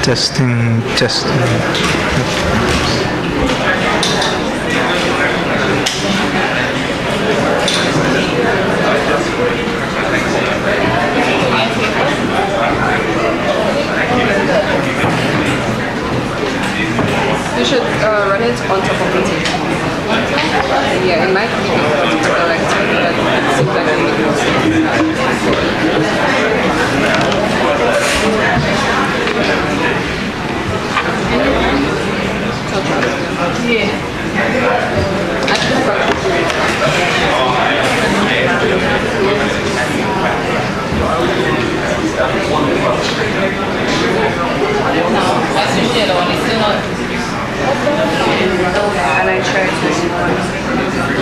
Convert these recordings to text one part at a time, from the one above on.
Testing, testing. You should run it on top of the table. Yeah, it might be difficult to direct, but it seems like and I tried this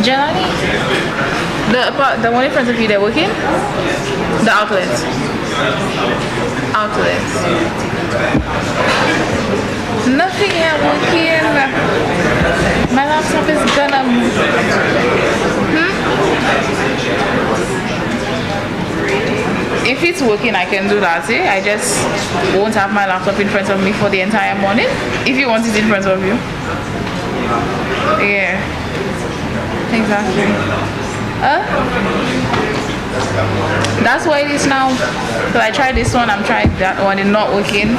Jelani? The one in front of you, they're working? The outlets. Outlets. Nothing here working. My laptop is gonna... If it's working, I can do that. Eh? I just won't have my laptop in front of me for the entire morning. If you want it in front of you. Yeah. Exactly. That's why it is now. So I tried this one, I'm trying that one, it's not working.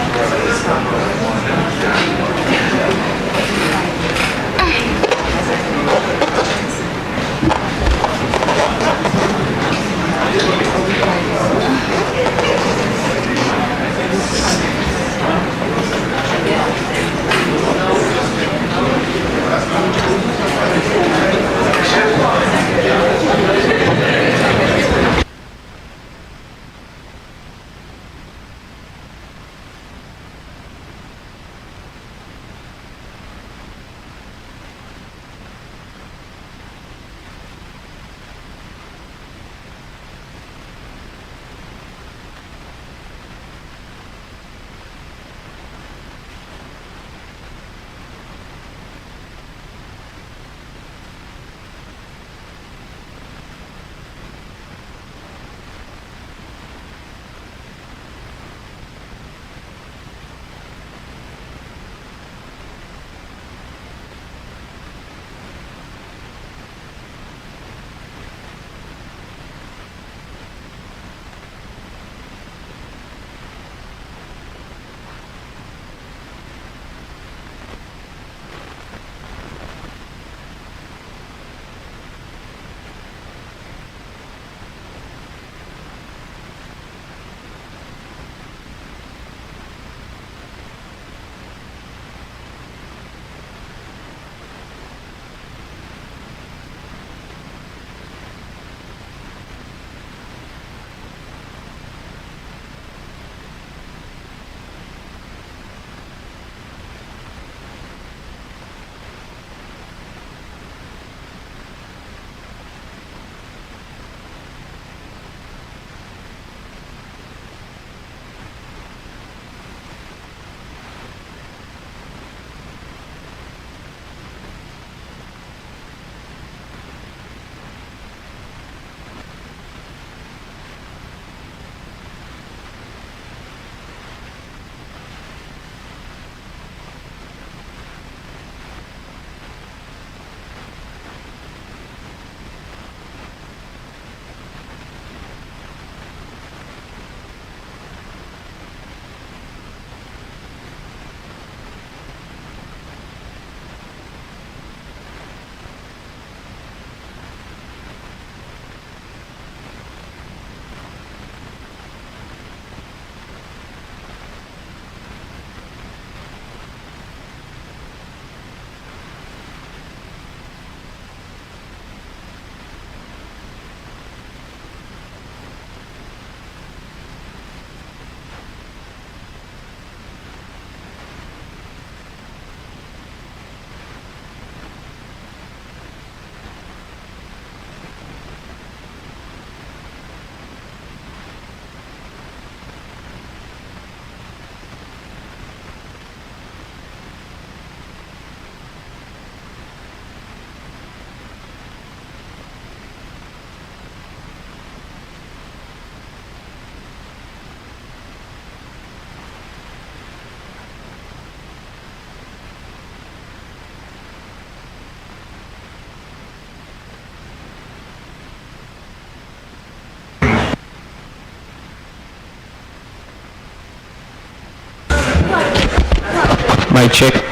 mic check.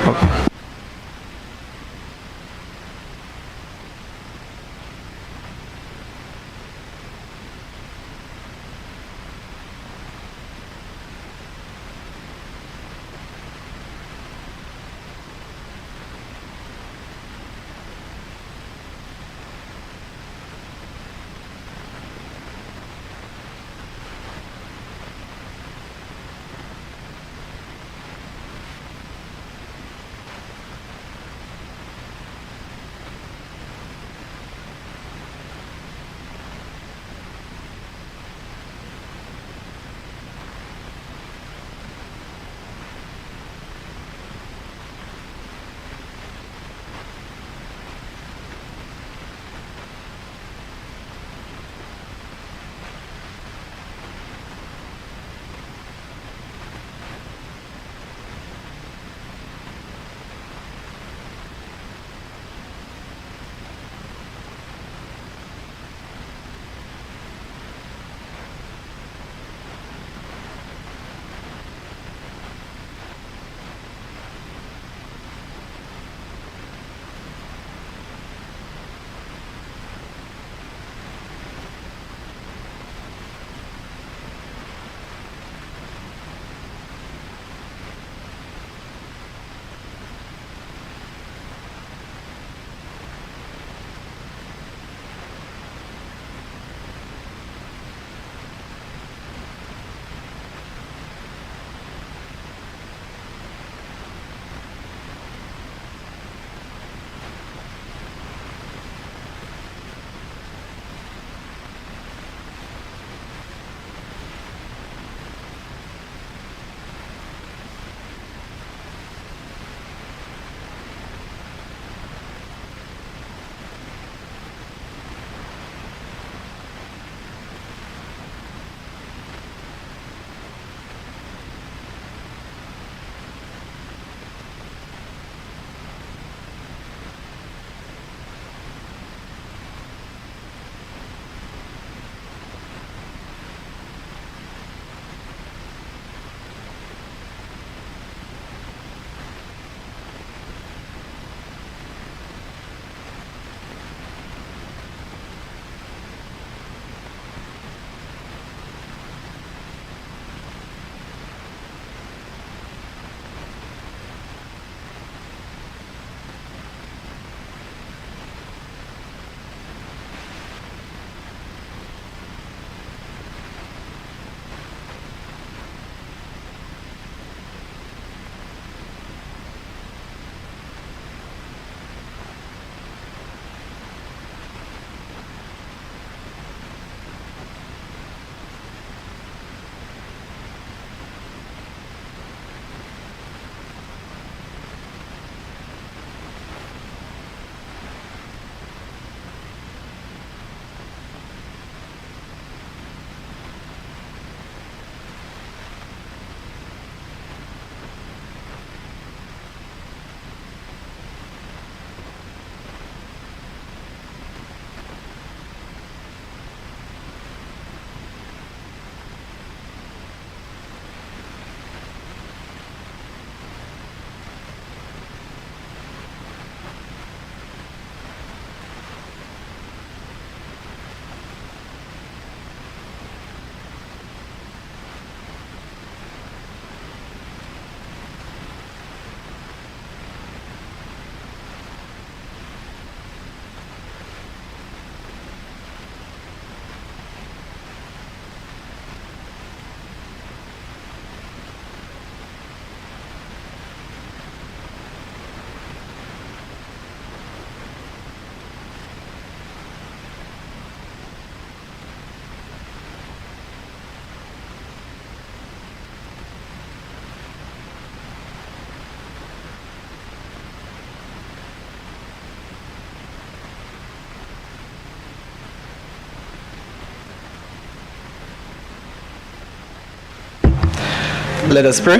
Let us pray.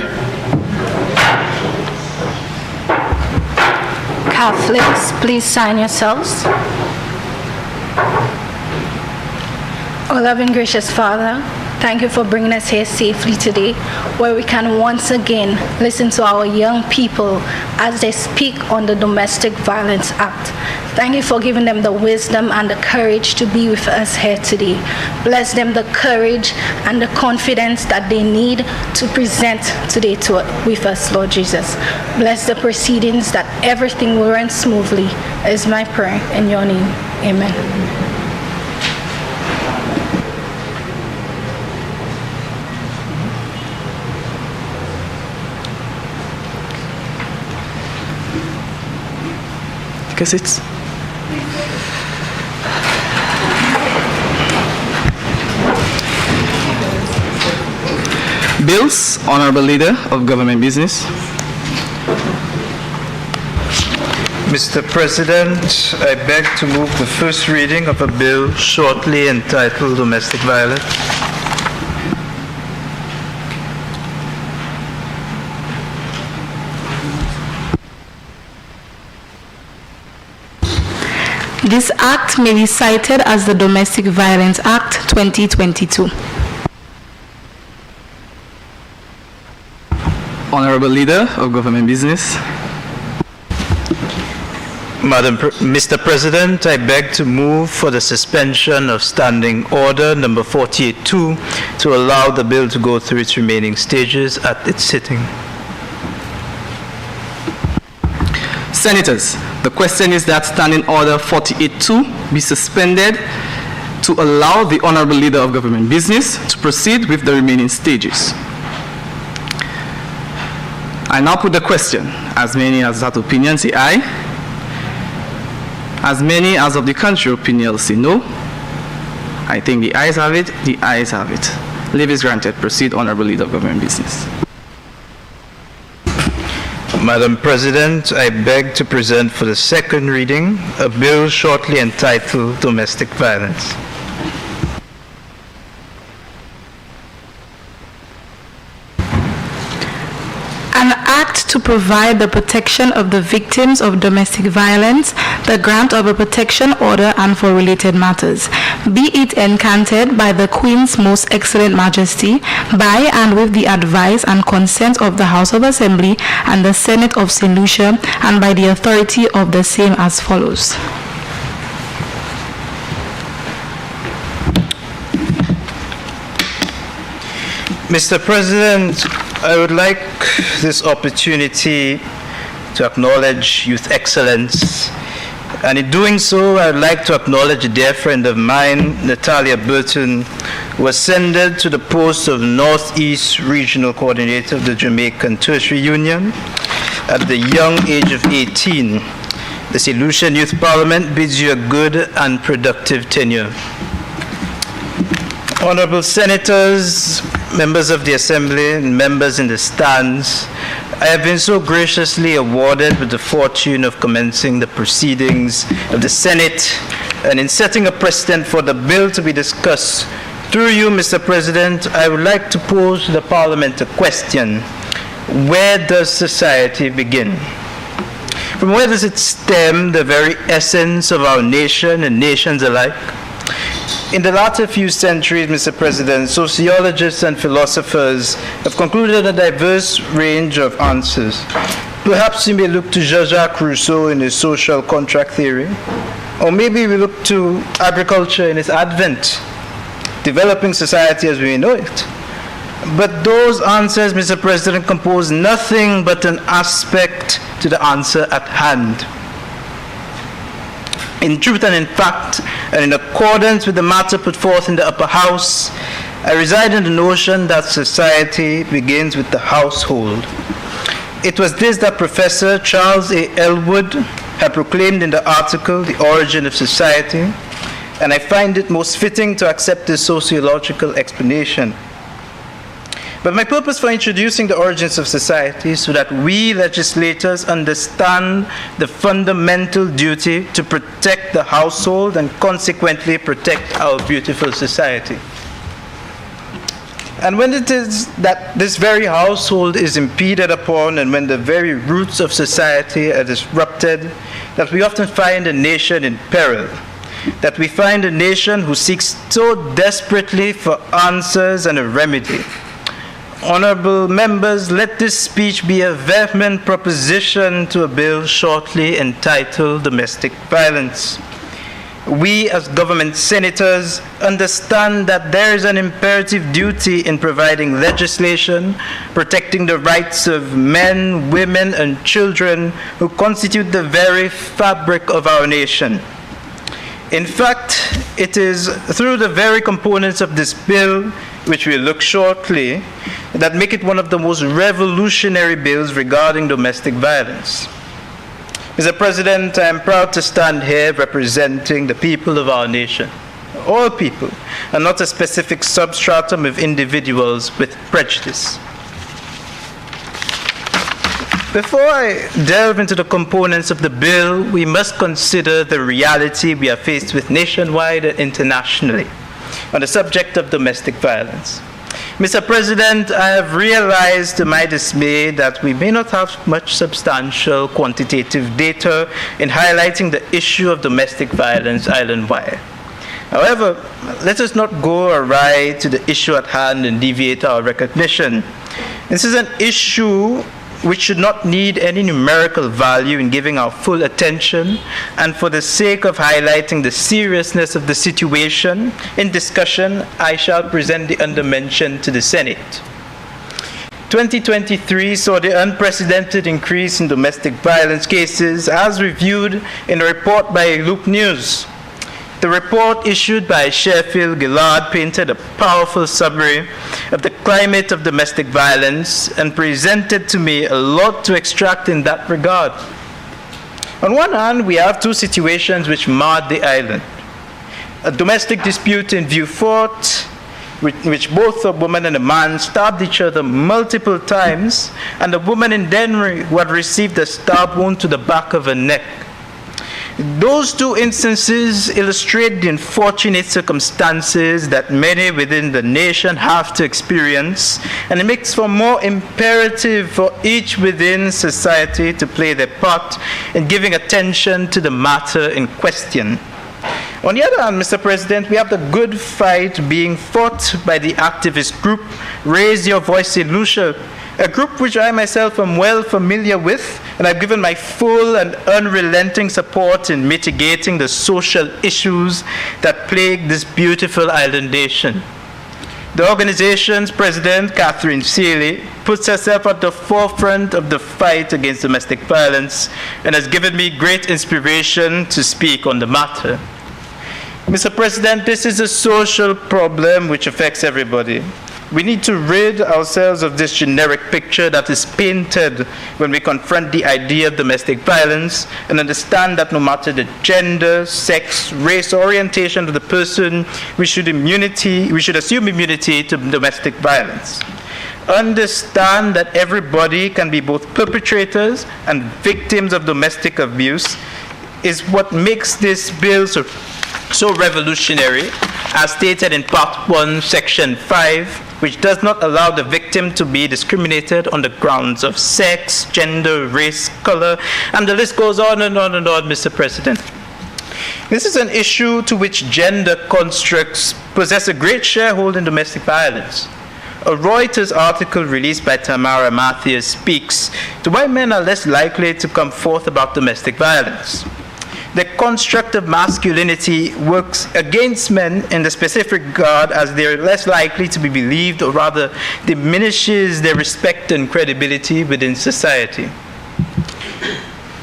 Catholics, please sign yourselves. O loving, gracious Father, Thank you for bringing us here safely today, where we can once again listen to our young people as they speak on the Domestic Violence Act. Thank you for giving them the wisdom and the courage to be with us here today. Bless them the courage and the confidence that they need to present today with us, Lord Jesus. Bless the proceedings, that everything will run smoothly, is my prayer in your name. Amen. Because it's bills, Honorable Leader of Government Business. Mr. President, I beg to move the first reading of a bill shortly entitled Domestic Violence. This act may be cited as the Domestic Violence Act 2022. Honorable Leader of Government Business. Mr. President, I beg to move for the suspension of Standing Order number 48-2 to allow the bill to go through its remaining stages at its sitting. Senators, the question is that Standing Order 48-2 be suspended to allow the Honorable Leader of Government Business to proceed with the remaining stages. I now put the question. As many as that opinion say aye. As many as of the contrary opinion say no. I think the ayes have it. The ayes have it. Leave is granted. Proceed, Honorable Leader of Government Business. Madam President, I beg to present for the second reading a bill shortly entitled Domestic Violence. An act to provide the protection of the victims of domestic violence, the grant of a protection order, and for related matters. Be it encanted by the Queen's Most Excellent Majesty, by and with the advice and consent of the House of Assembly and the Senate of St. Lucia, and by the authority of the same as follows. Mr. President, I would like this opportunity to acknowledge youth excellence. And in doing so, I would like to acknowledge a dear friend of mine, Natalia Burton, who ascended to the post of Northeast Regional Coordinator of the Jamaican Tertiary Union at the young age of 18. The St. Lucian Youth Parliament bids you a good and productive tenure. Honorable Senators, members of the Assembly, and members in the stands, I have been so graciously awarded with the fortune of commencing the proceedings of the Senate, and in setting a precedent for the bill to be discussed. Through you, Mr. President, I would like to pose to the Parliament a question. Where does society begin? From where does it stem, the very essence of our nation and nations alike? In the latter few centuries, Mr. President, sociologists and philosophers have concluded a diverse range of answers. Perhaps we may look to Jean-Jacques Rousseau in his social contract theory, or maybe we look to agriculture in its advent, developing society as we know it. But those answers, Mr. President, compose nothing but an aspect to the answer at hand. In truth and in fact, and in accordance with the matter put forth in the upper house, I reside in the notion that society begins with the household. It was this that Professor Charles A. Elwood had proclaimed in the article, The Origin of Society, and I find it most fitting to accept this sociological explanation. But my purpose for introducing the origins of society is so that we legislators understand the fundamental duty to protect the household and consequently protect our beautiful society. And when it is that this very household is impeded upon and when the very roots of society are disrupted, that we often find a nation in peril. that we find a nation who seeks so desperately for answers and a remedy. Honorable members, let this speech be a vehement proposition to a bill shortly entitled Domestic Violence. We as government senators understand that there is an imperative duty in providing legislation protecting the rights of men, women, and children who constitute the very fabric of our nation. In fact, it is through the very components of this bill, which we'll look shortly, that make it one of the most revolutionary bills regarding domestic violence. Mr. President, I am proud to stand here representing the people of our nation, all people, and not a specific substratum of individuals with prejudice. Before I delve into the components of the bill, we must consider the reality we are faced with nationwide and internationally on the subject of domestic violence. Mr. President, I have realized to my dismay that we may not have much substantial quantitative data in highlighting the issue of domestic violence island-wide. However, let us not go awry to the issue at hand and deviate our recognition. This is an issue which should not need any numerical value in giving our full attention, and for the sake of highlighting the seriousness of the situation in discussion, I shall present the undermentioned to the Senate. 2023 saw the unprecedented increase in domestic violence cases as reviewed in a report by Loop News. The report issued by Sheffield Gillard painted a powerful summary of the climate of domestic violence and presented to me a lot to extract in that regard. On one hand, we have two situations which marred the island. A domestic dispute in Vieux Fort, which both a woman and a man stabbed each other multiple times, and a woman in Dennery who had received a stab wound to the back of her neck. Those two instances illustrate the unfortunate circumstances that many within the nation have to experience, and it makes for more imperative for each within society to play their part in giving attention to the matter in question. On the other hand, Mr. President, we have the good fight being fought by the activist group Raise Your Voice in Lucia, a group which I myself am well familiar with, and I've given my full and unrelenting support in mitigating the social issues that plague this beautiful island nation. The organization's president, Catherine Seeley, puts herself at the forefront of the fight against domestic violence and has given me great inspiration to speak on the matter. Mr. President, this is a social problem which affects everybody. We need to rid ourselves of this generic picture that is painted when we confront the idea of domestic violence and understand that no matter the gender, sex, race, or orientation of the person, we should assume immunity to domestic violence. Understand that everybody can be both perpetrators and victims of domestic abuse is what makes this bill so revolutionary, as stated in Part 1, Section 5, which does not allow the victim to be discriminated on the grounds of sex, gender, race, color, and the list goes on and on and on, Mr. President. This is an issue to which gender constructs possess a great sharehold in domestic violence. A Reuters article released by Tamara Matthews speaks to why men are less likely to come forth about domestic violence. The construct of masculinity works against men in the specific regard as they are less likely to be believed, or rather diminishes their respect and credibility within society.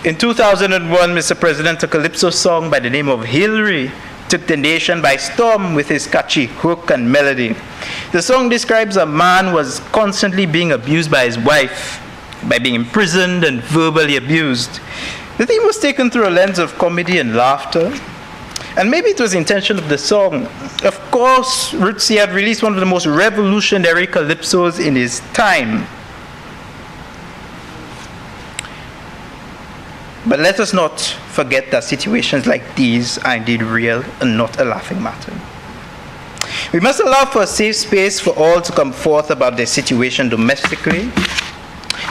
In 2001, Mr. President, a calypso song by the name of Hillary took the nation by storm with his catchy hook and melody. The song describes a man who was constantly being abused by his wife, by being imprisoned and verbally abused. The theme was taken through a lens of comedy and laughter, and maybe it was the intention of the song. Of course, Lucia had released one of the most revolutionary calypsos in his time. But let us not forget that situations like these are indeed real and not a laughing matter. We must allow for a safe space for all to come forth about their situation domestically,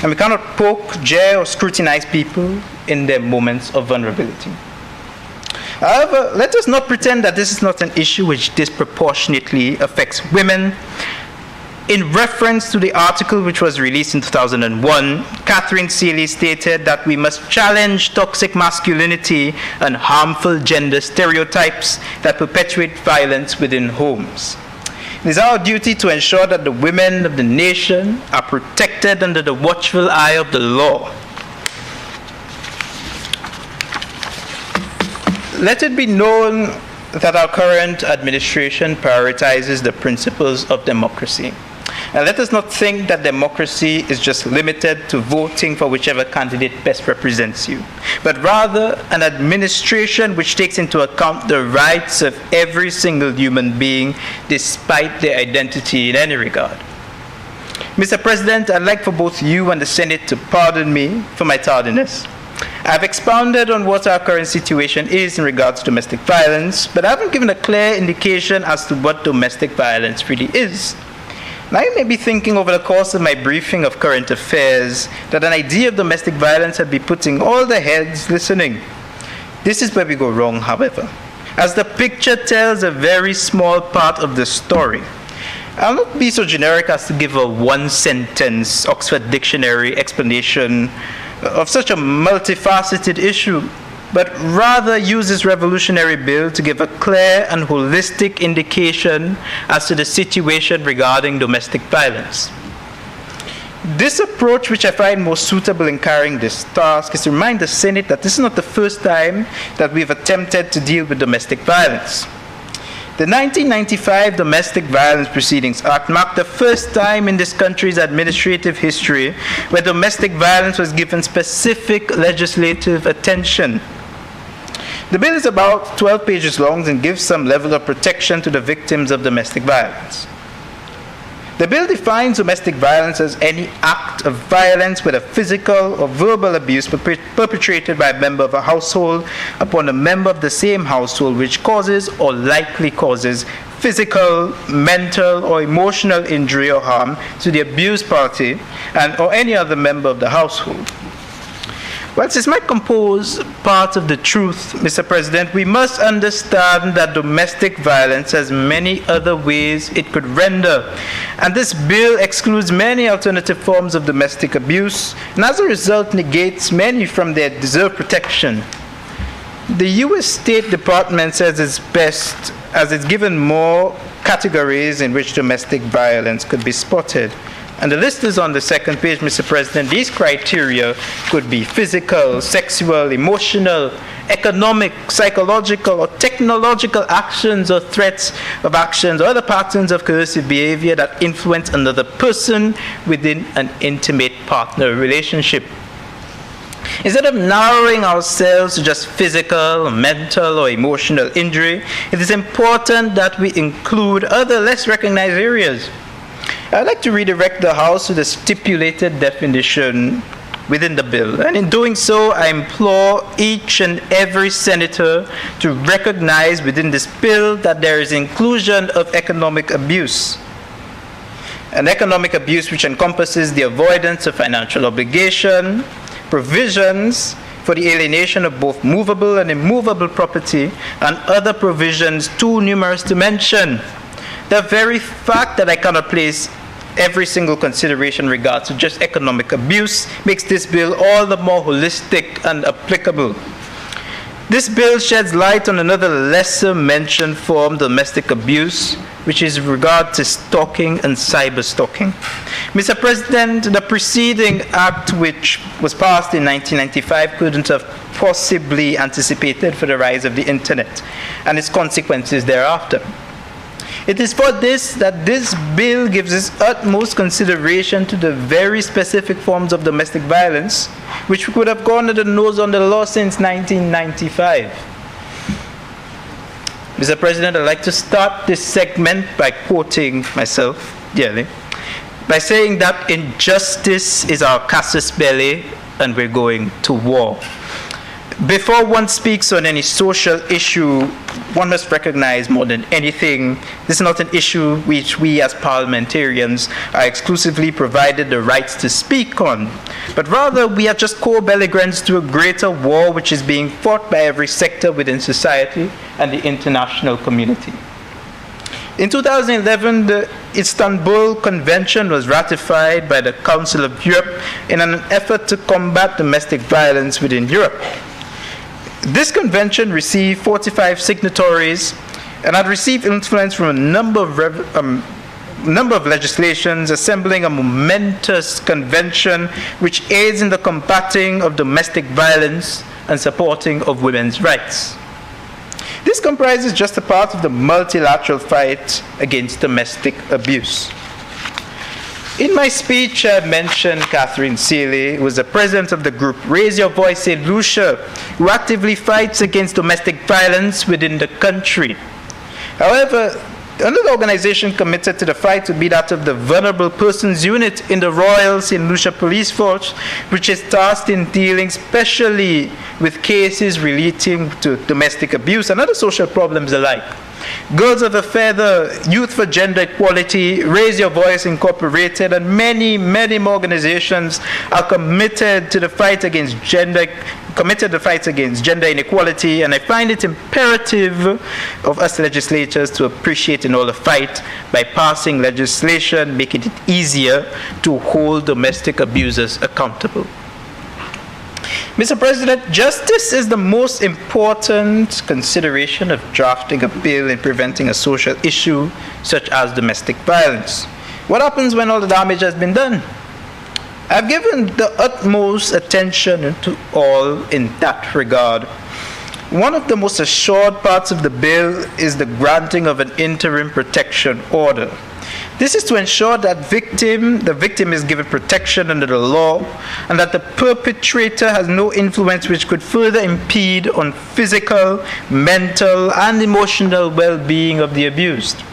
and we cannot poke, jeer, or scrutinize people in their moments of vulnerability. However, let us not pretend that this is not an issue which disproportionately affects women. In reference to the article which was released in 2001, Catherine Seeley stated that we must challenge toxic masculinity and harmful gender stereotypes that perpetuate violence within homes. It is our duty to ensure that the women of the nation are protected under the watchful eye of the law. Let it be known that our current administration prioritizes the principles of democracy. And let us not think that democracy is just limited to voting for whichever candidate best represents you, but rather an administration which takes into account the rights of every single human being despite their identity in any regard. Mr. President, I'd like for both you and the Senate to pardon me for my tardiness. I've expounded on what our current situation is in regards to domestic violence, but I haven't given a clear indication as to what domestic violence really is. Now you may be thinking over the course of my briefing of current affairs that an idea of domestic violence had been putting all the heads listening. This is where we go wrong, however, as the picture tells a very small part of the story. I'll not be so generic as to give a one-sentence Oxford Dictionary explanation of such a multifaceted issue, but rather use this revolutionary bill to give a clear and holistic indication as to the situation regarding domestic violence. This approach, which I find most suitable in carrying this task, is to remind the Senate that this is not the first time that we've attempted to deal with domestic violence. The 1995 Domestic Violence Proceedings Act marked the first time in this country's administrative history where domestic violence was given specific legislative attention. The bill is about 12 pages long and gives some level of protection to the victims of domestic violence. The bill defines domestic violence as any act of violence, whether physical or verbal abuse, perpetrated by a member of a household upon a member of the same household, which causes or likely causes physical, mental, or emotional injury or harm to the abused party and or any other member of the household. Whilst this might compose part of the truth, Mr. President, we must understand that domestic violence has many other ways it could render. And this bill excludes many alternative forms of domestic abuse, and as a result negates many from their deserved protection. The U.S. State Department says it's best as it's given more categories in which domestic violence could be spotted. And the list is on the second page, Mr. President. These criteria could be physical, sexual, emotional, economic, psychological, or technological actions or threats of actions or other patterns of coercive behavior that influence another person within an intimate partner relationship. Instead of narrowing ourselves to just physical, mental, or emotional injury, it is important that we include other less recognized areas. I'd like to redirect the House to the stipulated definition within the bill. And in doing so, I implore each and every senator to recognize within this bill that there is inclusion of economic abuse. An economic abuse which encompasses the avoidance of financial obligation, provisions for the alienation of both movable and immovable property, and other provisions too numerous to mention. The very fact that I cannot place every single consideration in regards to just economic abuse makes this bill all the more holistic and applicable. This bill sheds light on another lesser mentioned form of domestic abuse, which is in regard to stalking and cyber stalking. Mr. President, the preceding act, which was passed in 1995, couldn't have possibly anticipated for the rise of the internet and its consequences thereafter. It is for this that this bill gives its utmost consideration to the very specific forms of domestic violence, which could have gone under the nose on the law since 1995. Mr. President, I'd like to start this segment by quoting myself dearly, by saying that injustice is our casus belli and we're going to war. Before one speaks on any social issue, one must recognize more than anything, this is not an issue which we as parliamentarians are exclusively provided the rights to speak on, but rather we are just co-belligerents to a greater war which is being fought by every sector within society and the international community. In 2011, the Istanbul Convention was ratified by the Council of Europe in an effort to combat domestic violence within Europe. This convention received 45 signatories and had received influence from a number of legislations, assembling a momentous convention which aids in the combating of domestic violence and supporting of women's rights. This comprises just a part of the multilateral fight against domestic abuse. In my speech, I mentioned Catherine Seeley, who was the president of the group Raise Your Voice in Lucia, who actively fights against domestic violence within the country. However, another organization committed to the fight would be that of the Vulnerable Persons Unit in the Royal St. Lucia Police Force, which is tasked in dealing specially with cases relating to domestic abuse and other social problems alike. Girls of a Feather, Youth for Gender Equality, Raise Your Voice Incorporated, and many more organizations are committed to the fight against gender inequality, and I find it imperative of us legislators to appreciate and all the fight by passing legislation making it easier to hold domestic abusers accountable. Mr. President, justice is the most important consideration of drafting a bill in preventing a social issue such as domestic violence. What happens when all the damage has been done? I've given the utmost attention to all in that regard. One of the most assured parts of the bill is the granting of an interim protection order. This is to ensure that the victim is given protection under the law and that the perpetrator has no influence which could further impede on physical, mental, and emotional well-being of the abused.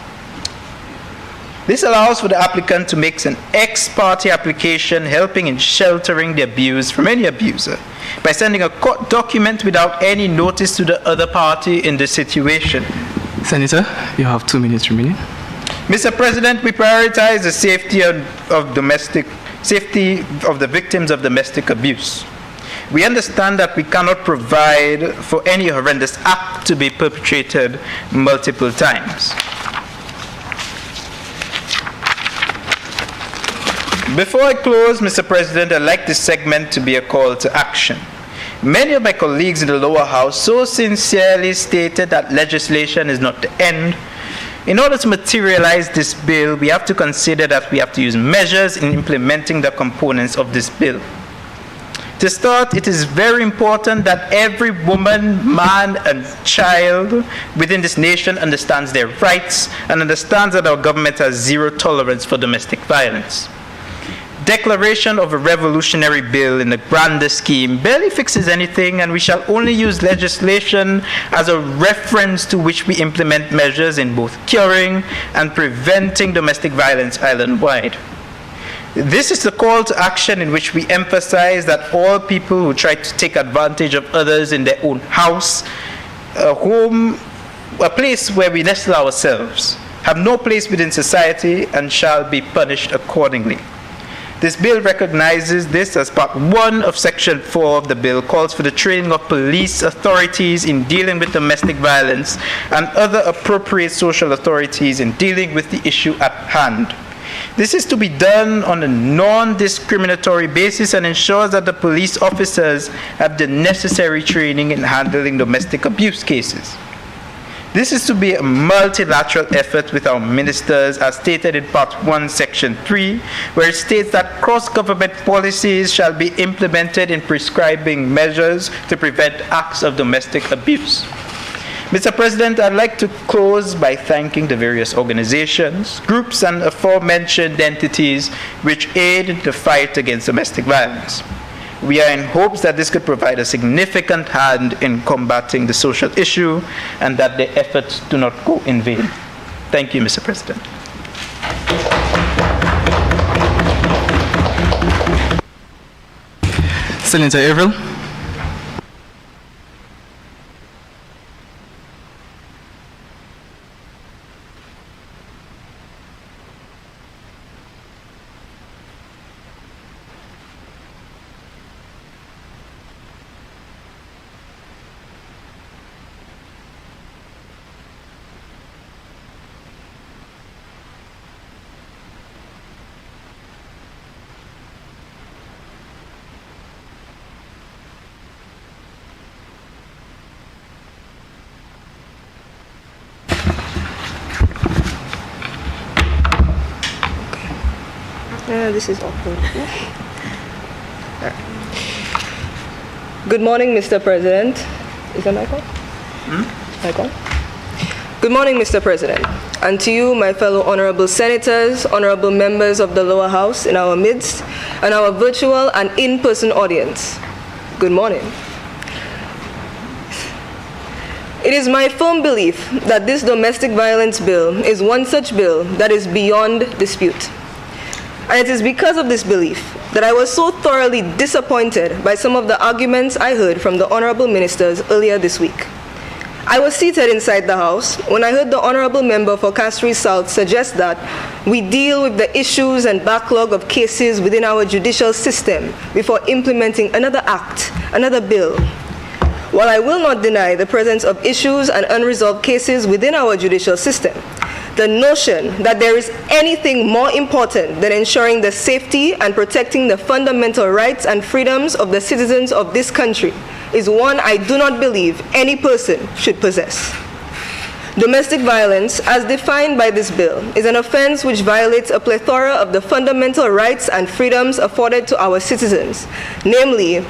This allows for the applicant to make an ex parte application helping in sheltering the abused from any abuser by sending a court document without any notice to the other party in the situation. Senator, you have 2 minutes remaining. Mr. President, we prioritize the safety of the victims of domestic abuse. We understand that we cannot provide for any horrendous act to be perpetrated multiple times. Before I close, Mr. President, I'd like this segment to be a call to action. Many of my colleagues in the lower house so sincerely stated that legislation is not the end. In order to materialize this bill, we have to consider that we have to use measures in implementing the components of this bill. To start, it is very important that every woman, man, and child within this nation understands their rights and understands that our government has zero tolerance for domestic violence. Declaration of a revolutionary bill in the grander scheme barely fixes anything, and we shall only use legislation as a reference to which we implement measures in both curing and preventing domestic violence island-wide. This is the call to action in which we emphasize that all people who try to take advantage of others in their own house, a home, a place where we nestle ourselves, have no place within society and shall be punished accordingly. This bill recognizes this as part 1 of Section 4 of the bill, calls for the training of police authorities in dealing with domestic violence and other appropriate social authorities in dealing with the issue at hand. This is to be done on a non-discriminatory basis and ensures that the police officers have the necessary training in handling domestic abuse cases. This is to be a multilateral effort with our ministers, as stated in Part 1, Section 3, where it states that cross-government policies shall be implemented in prescribing measures to prevent acts of domestic abuse. Mr. President, I'd like to close by thanking the various organizations, groups, and aforementioned entities which aid in the fight against domestic violence. We are in hopes that this could provide a significant hand in combating the social issue and that their efforts do not go in vain. Thank you, Mr. President. Senator Averill. This is awkward. Good morning, Mr. President. Is that mic on? Mic on? Good morning, Mr. President, and to you, my fellow honorable senators, honorable members of the lower house in our midst, and our virtual and in-person audience. Good morning. It is my firm belief that this domestic violence bill is one such bill that is beyond dispute. And it is because of this belief that I was so thoroughly disappointed by some of the arguments I heard from the honorable ministers earlier this week. I was seated inside the House when I heard the honorable member for Castries South suggest that we deal with the issues and backlog of cases within our judicial system before implementing another act, another bill. While I will not deny the presence of issues and unresolved cases within our judicial system, the notion that there is anything more important than ensuring the safety and protecting the fundamental rights and freedoms of the citizens of this country is one I do not believe any person should possess. Domestic violence, as defined by this bill, is an offense which violates a plethora of the fundamental rights and freedoms afforded to our citizens, namely,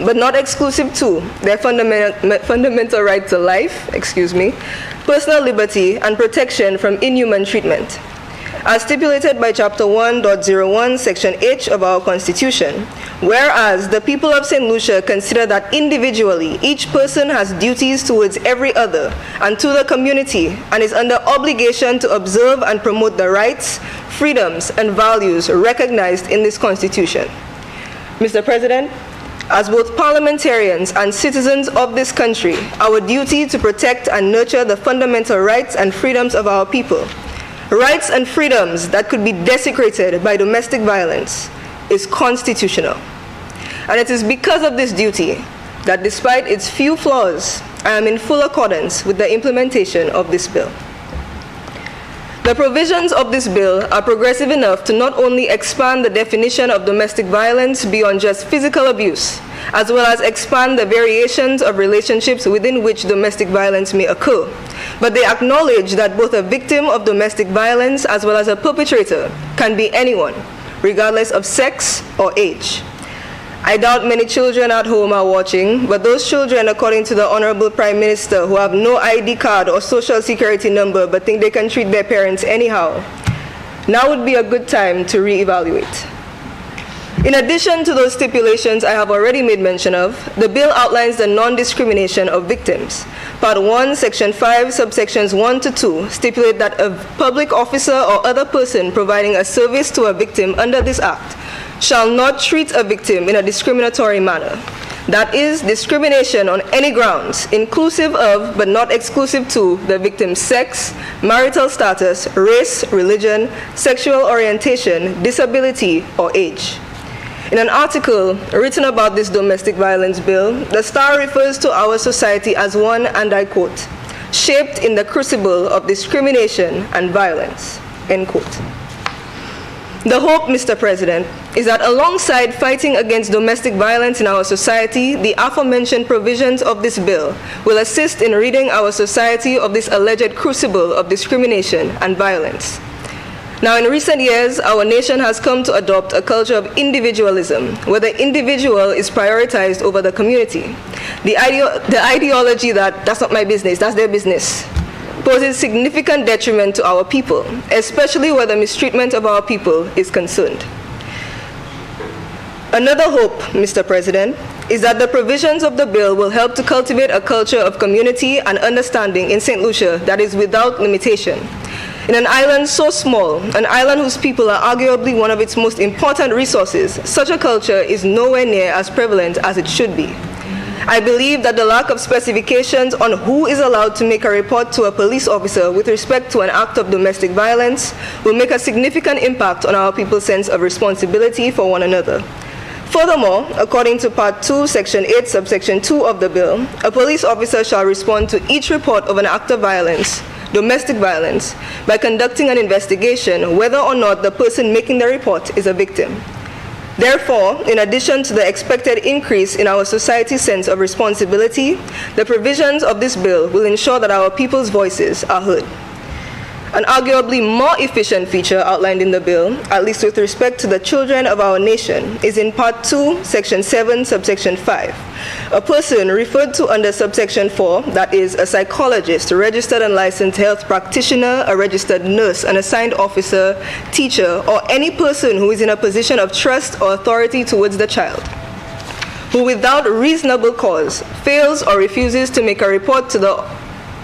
but not exclusive to, their fundamental right to life, personal liberty, and protection from inhuman treatment. As stipulated by Chapter 1.01, Section H of our Constitution, whereas the people of St. Lucia consider that individually each person has duties towards every other and to the community and is under obligation to observe and promote the rights, freedoms, and values recognized in this Constitution. Mr. President, as both parliamentarians and citizens of this country, our duty to protect and nurture the fundamental rights and freedoms of our people, rights and freedoms that could be desecrated by domestic violence, is constitutional. And it is because of this duty that despite its few flaws, I am in full accordance with the implementation of this bill. The provisions of this bill are progressive enough to not only expand the definition of domestic violence beyond just physical abuse, as well as expand the variations of relationships within which domestic violence may occur, but they acknowledge that both a victim of domestic violence as well as a perpetrator can be anyone, regardless of sex or age. I doubt many children at home are watching, but those children, according to the Honorable Prime Minister, who have no ID card or social security number but think they can treat their parents anyhow, now would be a good time to reevaluate. In addition to those stipulations I have already made mention of, the bill outlines the non-discrimination of victims. Part 1, Section 5, subsections 1 to 2 stipulate that a public officer or other person providing a service to a victim under this act shall not treat a victim in a discriminatory manner. That is, discrimination on any grounds, inclusive of but not exclusive to the victim's sex, marital status, race, religion, sexual orientation, disability, or age. In an article written about this domestic violence bill, the Star refers to our society as one, and I quote, shaped in the crucible of discrimination and violence, end quote. The hope, Mr. President, is that alongside fighting against domestic violence in our society, the aforementioned provisions of this bill will assist in ridding our society of this alleged crucible of discrimination and violence. Now, in recent years, our nation has come to adopt a culture of individualism, where the individual is prioritized over the community. The ideology that that's not my business, that's their business, poses significant detriment to our people, especially where the mistreatment of our people is concerned. Another hope, Mr. President, is that the provisions of the bill will help to cultivate a culture of community and understanding in St. Lucia that is without limitation. In an island so small, an island whose people are arguably one of its most important resources, such a culture is nowhere near as prevalent as it should be. I believe that the lack of specifications on who is allowed to make a report to a police officer with respect to an act of domestic violence will make a significant impact on our people's sense of responsibility for one another. Furthermore, according to Part 2, Section 8, subsection 2 of the bill, a police officer shall respond to each report of an act of violence, domestic violence, by conducting an investigation whether or not the person making the report is a victim. Therefore, in addition to the expected increase in our society's sense of responsibility, the provisions of this bill will ensure that our people's voices are heard. An arguably more efficient feature outlined in the bill, at least with respect to the children of our nation, is in Part 2, Section 7, Subsection 5. A person referred to under Subsection 4, that is, a psychologist, a registered and licensed health practitioner, a registered nurse, an assigned officer, teacher, or any person who is in a position of trust or authority towards the child, who without reasonable cause fails or refuses to make a report to the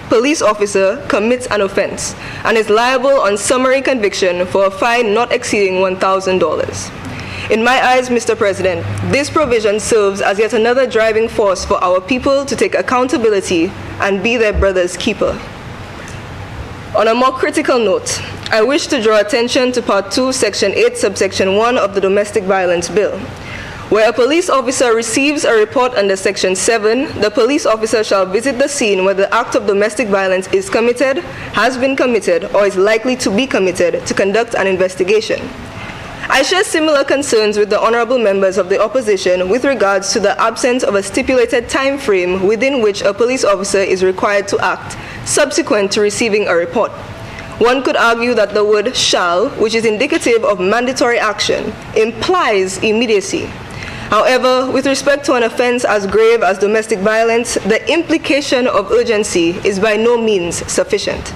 police officer, commits an offense and is liable on summary conviction for a fine not exceeding $1,000. In my eyes, Mr. President, this provision serves as yet another driving force for our people to take accountability and be their brother's keeper. On a more critical note, I wish to draw attention to Part 2, Section 8, Subsection 1 of the Domestic Violence Bill. Where a police officer receives a report under Section 7, the police officer shall visit the scene where the act of domestic violence is committed, has been committed, or is likely to be committed to conduct an investigation. I share similar concerns with the honorable members of the opposition with regards to the absence of a stipulated time frame within which a police officer is required to act subsequent to receiving a report. One could argue that the word shall, which is indicative of mandatory action, implies immediacy. However, with respect to an offense as grave as domestic violence, the implication of urgency is by no means sufficient.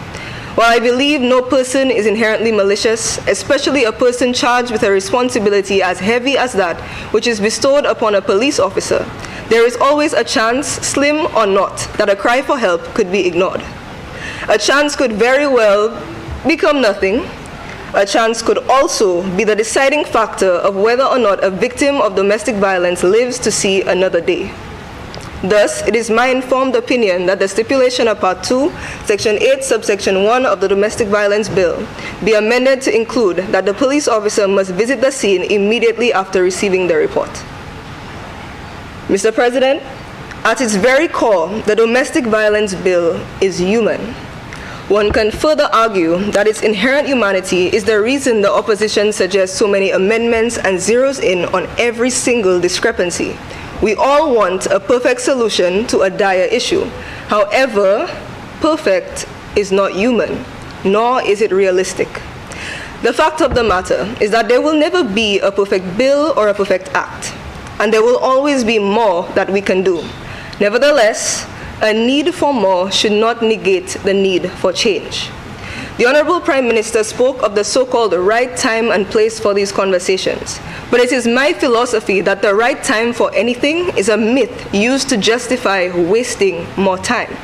While I believe no person is inherently malicious, especially a person charged with a responsibility as heavy as that which is bestowed upon a police officer, there is always a chance, slim or not, that a cry for help could be ignored. A chance could very well become nothing. A chance could also be the deciding factor of whether or not a victim of domestic violence lives to see another day. Thus, it is my informed opinion that the stipulation of Part 2, Section 8, Subsection 1 of the Domestic Violence Bill be amended to include that the police officer must visit the scene immediately after receiving the report. Mr. President, at its very core, the Domestic Violence Bill is human. One can further argue that its inherent humanity is the reason the opposition suggests so many amendments and zeroes in on every single discrepancy. We all want a perfect solution to a dire issue. However, perfect is not human, nor is it realistic. The fact of the matter is that there will never be a perfect bill or a perfect act, and there will always be more that we can do. Nevertheless, a need for more should not negate the need for change. The Honorable Prime Minister spoke of the so-called right time and place for these conversations, but it is my philosophy that the right time for anything is a myth used to justify wasting more time.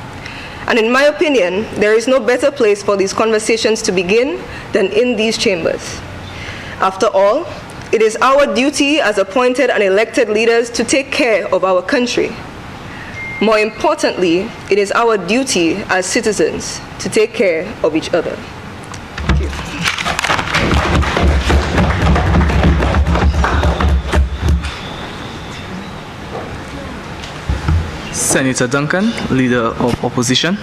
And in my opinion, there is no better place for these conversations to begin than in these chambers. After all, it is our duty as appointed and elected leaders to take care of our country. More importantly, it is our duty as citizens to take care of each other. Thank you. Senator Duncan, Leader of Opposition.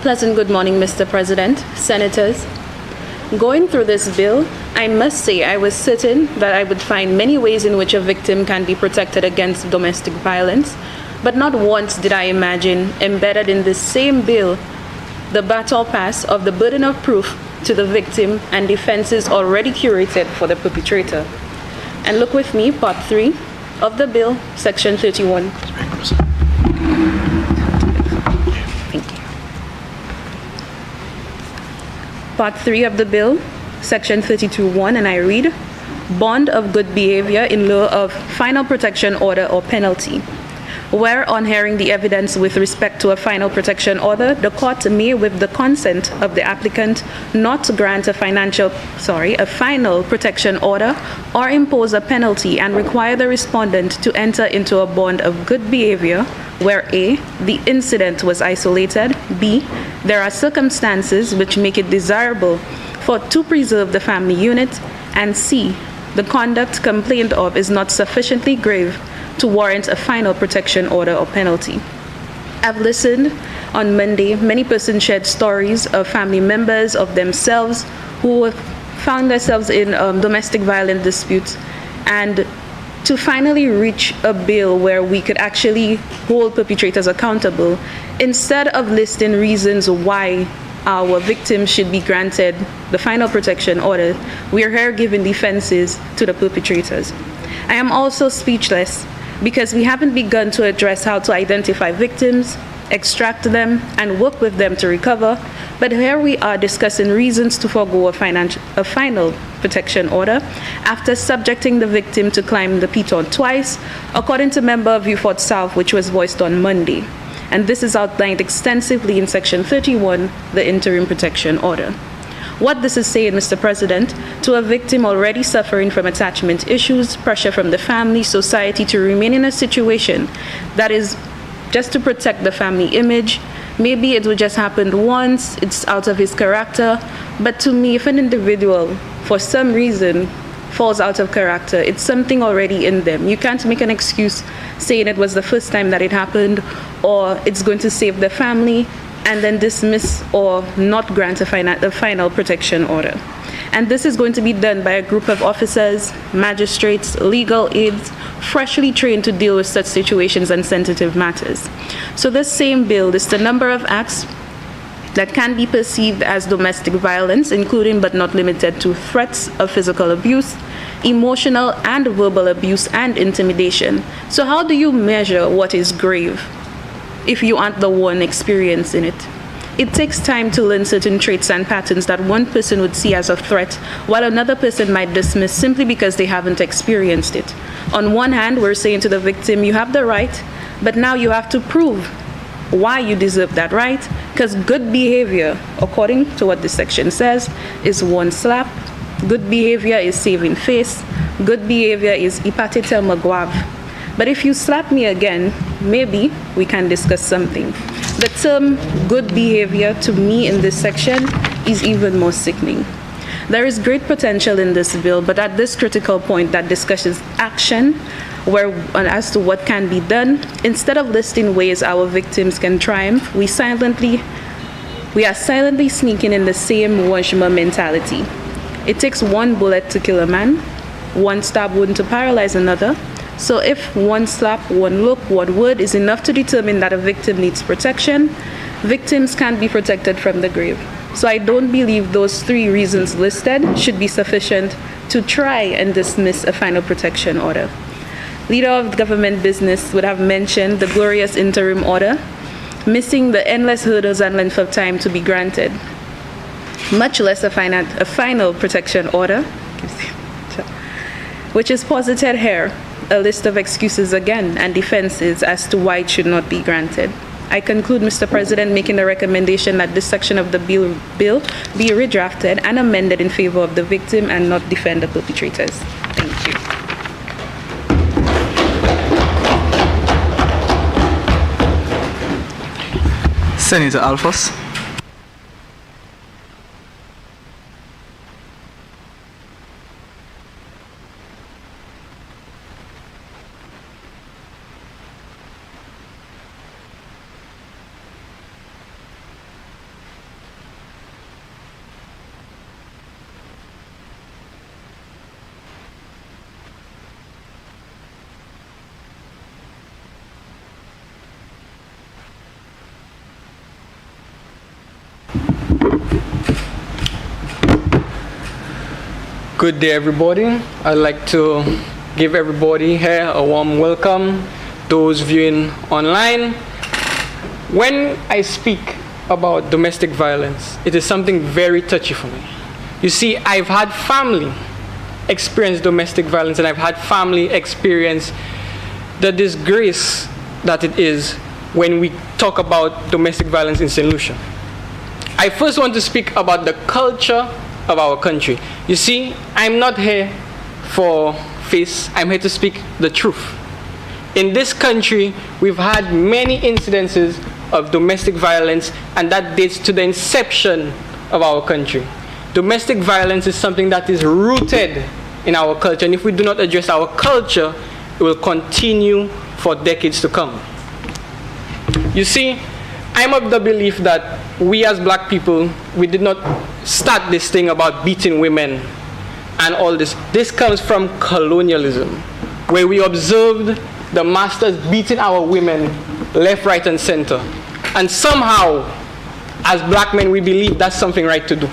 Pleasant good morning, Mr. President, Senators. Going through this bill, I must say I was certain that I would find many ways in which a victim can be protected against domestic violence, but not once did I imagine embedded in this same bill the battle pass of the burden of proof to the victim and defenses already curated for the perpetrator. And look with me, Part 3 of the bill, Section 31. Part 3 of the bill, Section 32(1), and I read, bond of good behavior in lieu of final protection order or penalty. Where, on hearing the evidence with respect to a final protection order, the court may, with the consent of the applicant, not grant a final protection order or impose a penalty and require the respondent to enter into a bond of good behavior where A, the incident was isolated, B, there are circumstances which make it desirable to preserve the family unit, and C, the conduct complained of is not sufficiently grave to warrant a final protection order or penalty. I've listened on Monday, many persons shared stories of family members, of themselves, who found themselves in domestic violence disputes, and to finally reach a bill where we could actually hold perpetrators accountable, instead of listing reasons why our victims should be granted the final protection order, we are here giving defenses to the perpetrators. I am also speechless because we haven't begun to address how to identify victims, extract them, and work with them to recover, but here we are discussing reasons to forego a final protection order after subjecting the victim to climb the piton twice, according to member of Beaufort South, which was voiced on Monday. And this is outlined extensively in Section 31, the interim protection order. What this is saying, Mr. President, to a victim already suffering from attachment issues, pressure from the family, society to remain in a situation that is just to protect the family image. Maybe it would just happen once, it's out of his character, but to me, if an individual, for some reason, falls out of character, it's something already in them. You can't make an excuse saying it was the first time that it happened, or it's going to save the family, and then dismiss or not grant a final protection order. And this is going to be done by a group of officers, magistrates, legal aides, freshly trained to deal with such situations and sensitive matters. So this same bill lists a number of acts that can be perceived as domestic violence, including but not limited to threats of physical abuse, emotional and verbal abuse, and intimidation. So how do you measure what is grave if you aren't the one experiencing it? It takes time to learn certain traits and patterns that one person would see as a threat, while another person might dismiss simply because they haven't experienced it. On one hand, we're saying to the victim, you have the right, but now you have to prove why you deserve that right, because good behavior, according to what this section says, is one slap. Good behavior is saving face. Good behavior is ipatite magwav. But if you slap me again, maybe we can discuss something. The term good behavior to me in this section is even more sickening. There is great potential in this bill, but at this critical point that discusses action, as to what can be done, instead of listing ways our victims can triumph, we are silently sneaking in the same Wajma mentality. It takes one bullet to kill a man, one stab wound to paralyze another. So if one slap, one look, one word is enough to determine that a victim needs protection, victims can't be protected from the grave. So I don't believe those three reasons listed should be sufficient to try and dismiss a final protection order. Leader of government business would have mentioned the glorious interim order, missing the endless hurdles and length of time to be granted, much less a final protection order, which is posited here, a list of excuses again and defenses as to why it should not be granted. I conclude, Mr. President, making the recommendation that this section of the bill be redrafted and amended in favor of the victim and not defend the perpetrators. Thank you. Senator Alphonse. Good day, everybody. I'd like to give everybody here a warm welcome, those viewing online. When I speak about domestic violence, it is something very touchy for me. You see, I've had family experience domestic violence, and I've had family experience the disgrace that it is when we talk about domestic violence in St. Lucia. I first want to speak about the culture of our country. You see, I'm not here for face, I'm here to speak the truth. In this country, we've had many incidences of domestic violence, and that dates to the inception of our country. Domestic violence is something that is rooted in our culture, and if we do not address our culture, it will continue for decades to come. You see, I'm of the belief that we as black people, we did not start this thing about beating women and all this. This comes from colonialism, where we observed the masters beating our women left, right, and center. And somehow, as black men, we believe that's something right to do.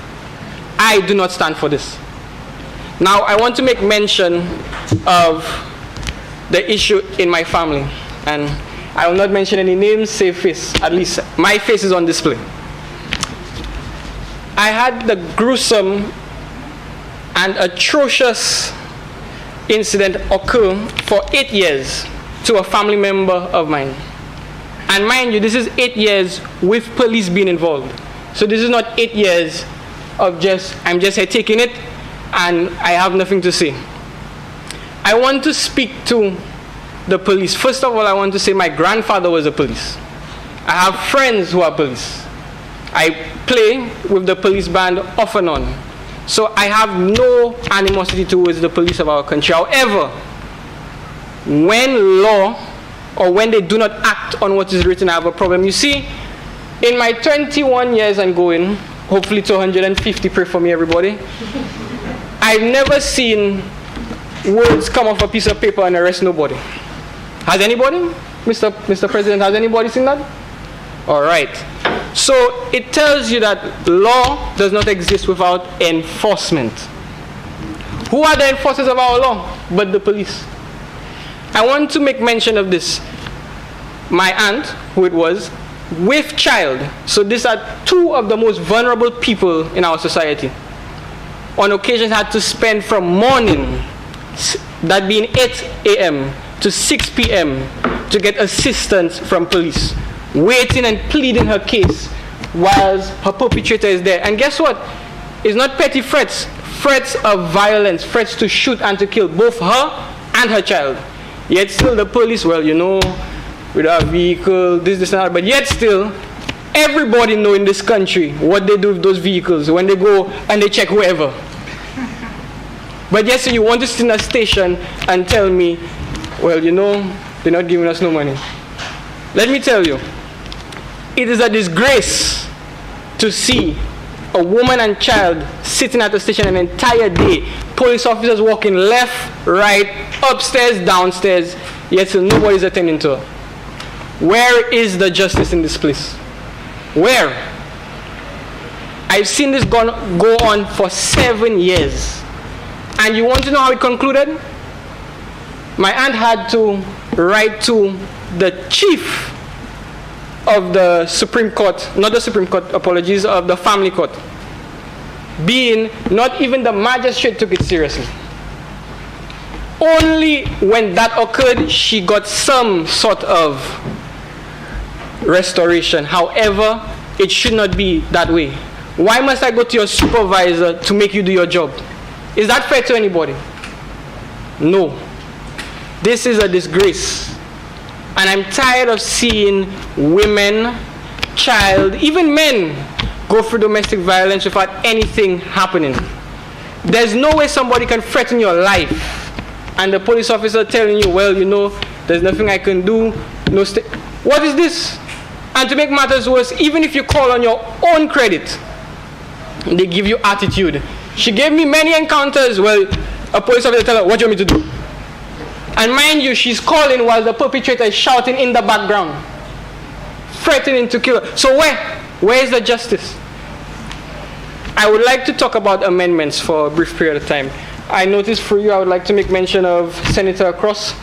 I do not stand for this. Now, I want to make mention of the issue in my family. And I will not mention any names, save face. At least my face is on display. I had the gruesome and atrocious incident occur for 8 years to a family member of mine. And mind you, this is 8 years with police being involved. So this is not 8 years of I'm just here taking it and I have nothing to say. I want to speak to the police. First of all, I want to say my grandfather was a police. I have friends who are police. I play with the police band off and on. So I have no animosity towards the police of our country. However, when law or when they do not act on what is written, I have a problem. You see, in my 21 years and going, hopefully to 150, pray for me everybody, I've never seen words come off a piece of paper and arrest nobody. Has anybody? Mr. President, has anybody seen that? All right. So it tells you that law does not exist without enforcement. Who are the enforcers of our law but the police? I want to make mention of this. My aunt, who it was, with child. So these are two of the most vulnerable people in our society. On occasions had to spend from morning, that being 8 a.m. to 6 p.m. to get assistance from police, waiting and pleading her case whilst her perpetrator is there. And guess what? It's not petty threats, threats of violence, threats to shoot and to kill both her and her child. Yet still the police, well, you know, with our vehicle, this and that, but yet still, everybody know in this country what they do with those vehicles when they go and they check whoever. But yes, so you want to sit in a station and tell me, well, you know, they're not giving us no money. Let me tell you, it is a disgrace to see a woman and child sitting at the station an entire day, police officers walking left, right, upstairs, downstairs, yet still nobody's attending to her. Where is the justice in this place? Where? I've seen this go on for 7 years. And you want to know how it concluded? My aunt had to write to the chief of the Supreme Court, not the Supreme Court, apologies, of the family court, being not even the magistrate took it seriously. Only when that occurred, she got some sort of restoration. However, it should not be that way. Why must I go to your supervisor to make you do your job? Is that fair to anybody? No. This is a disgrace. And I'm tired of seeing women, child, even men go through domestic violence without anything happening. There's no way somebody can threaten your life and the police officer telling you, well, you know, there's nothing I can do. What is this? And to make matters worse, even if you call on your own credit, they give you attitude. She gave me many encounters. Well, a police officer tell her, what do you want me to do? And mind you, she's calling while the perpetrator is shouting in the background, threatening to kill her. So where is the justice? I would like to talk about amendments for a brief period of time. I noticed for you, I would like to make mention of Senator Cross.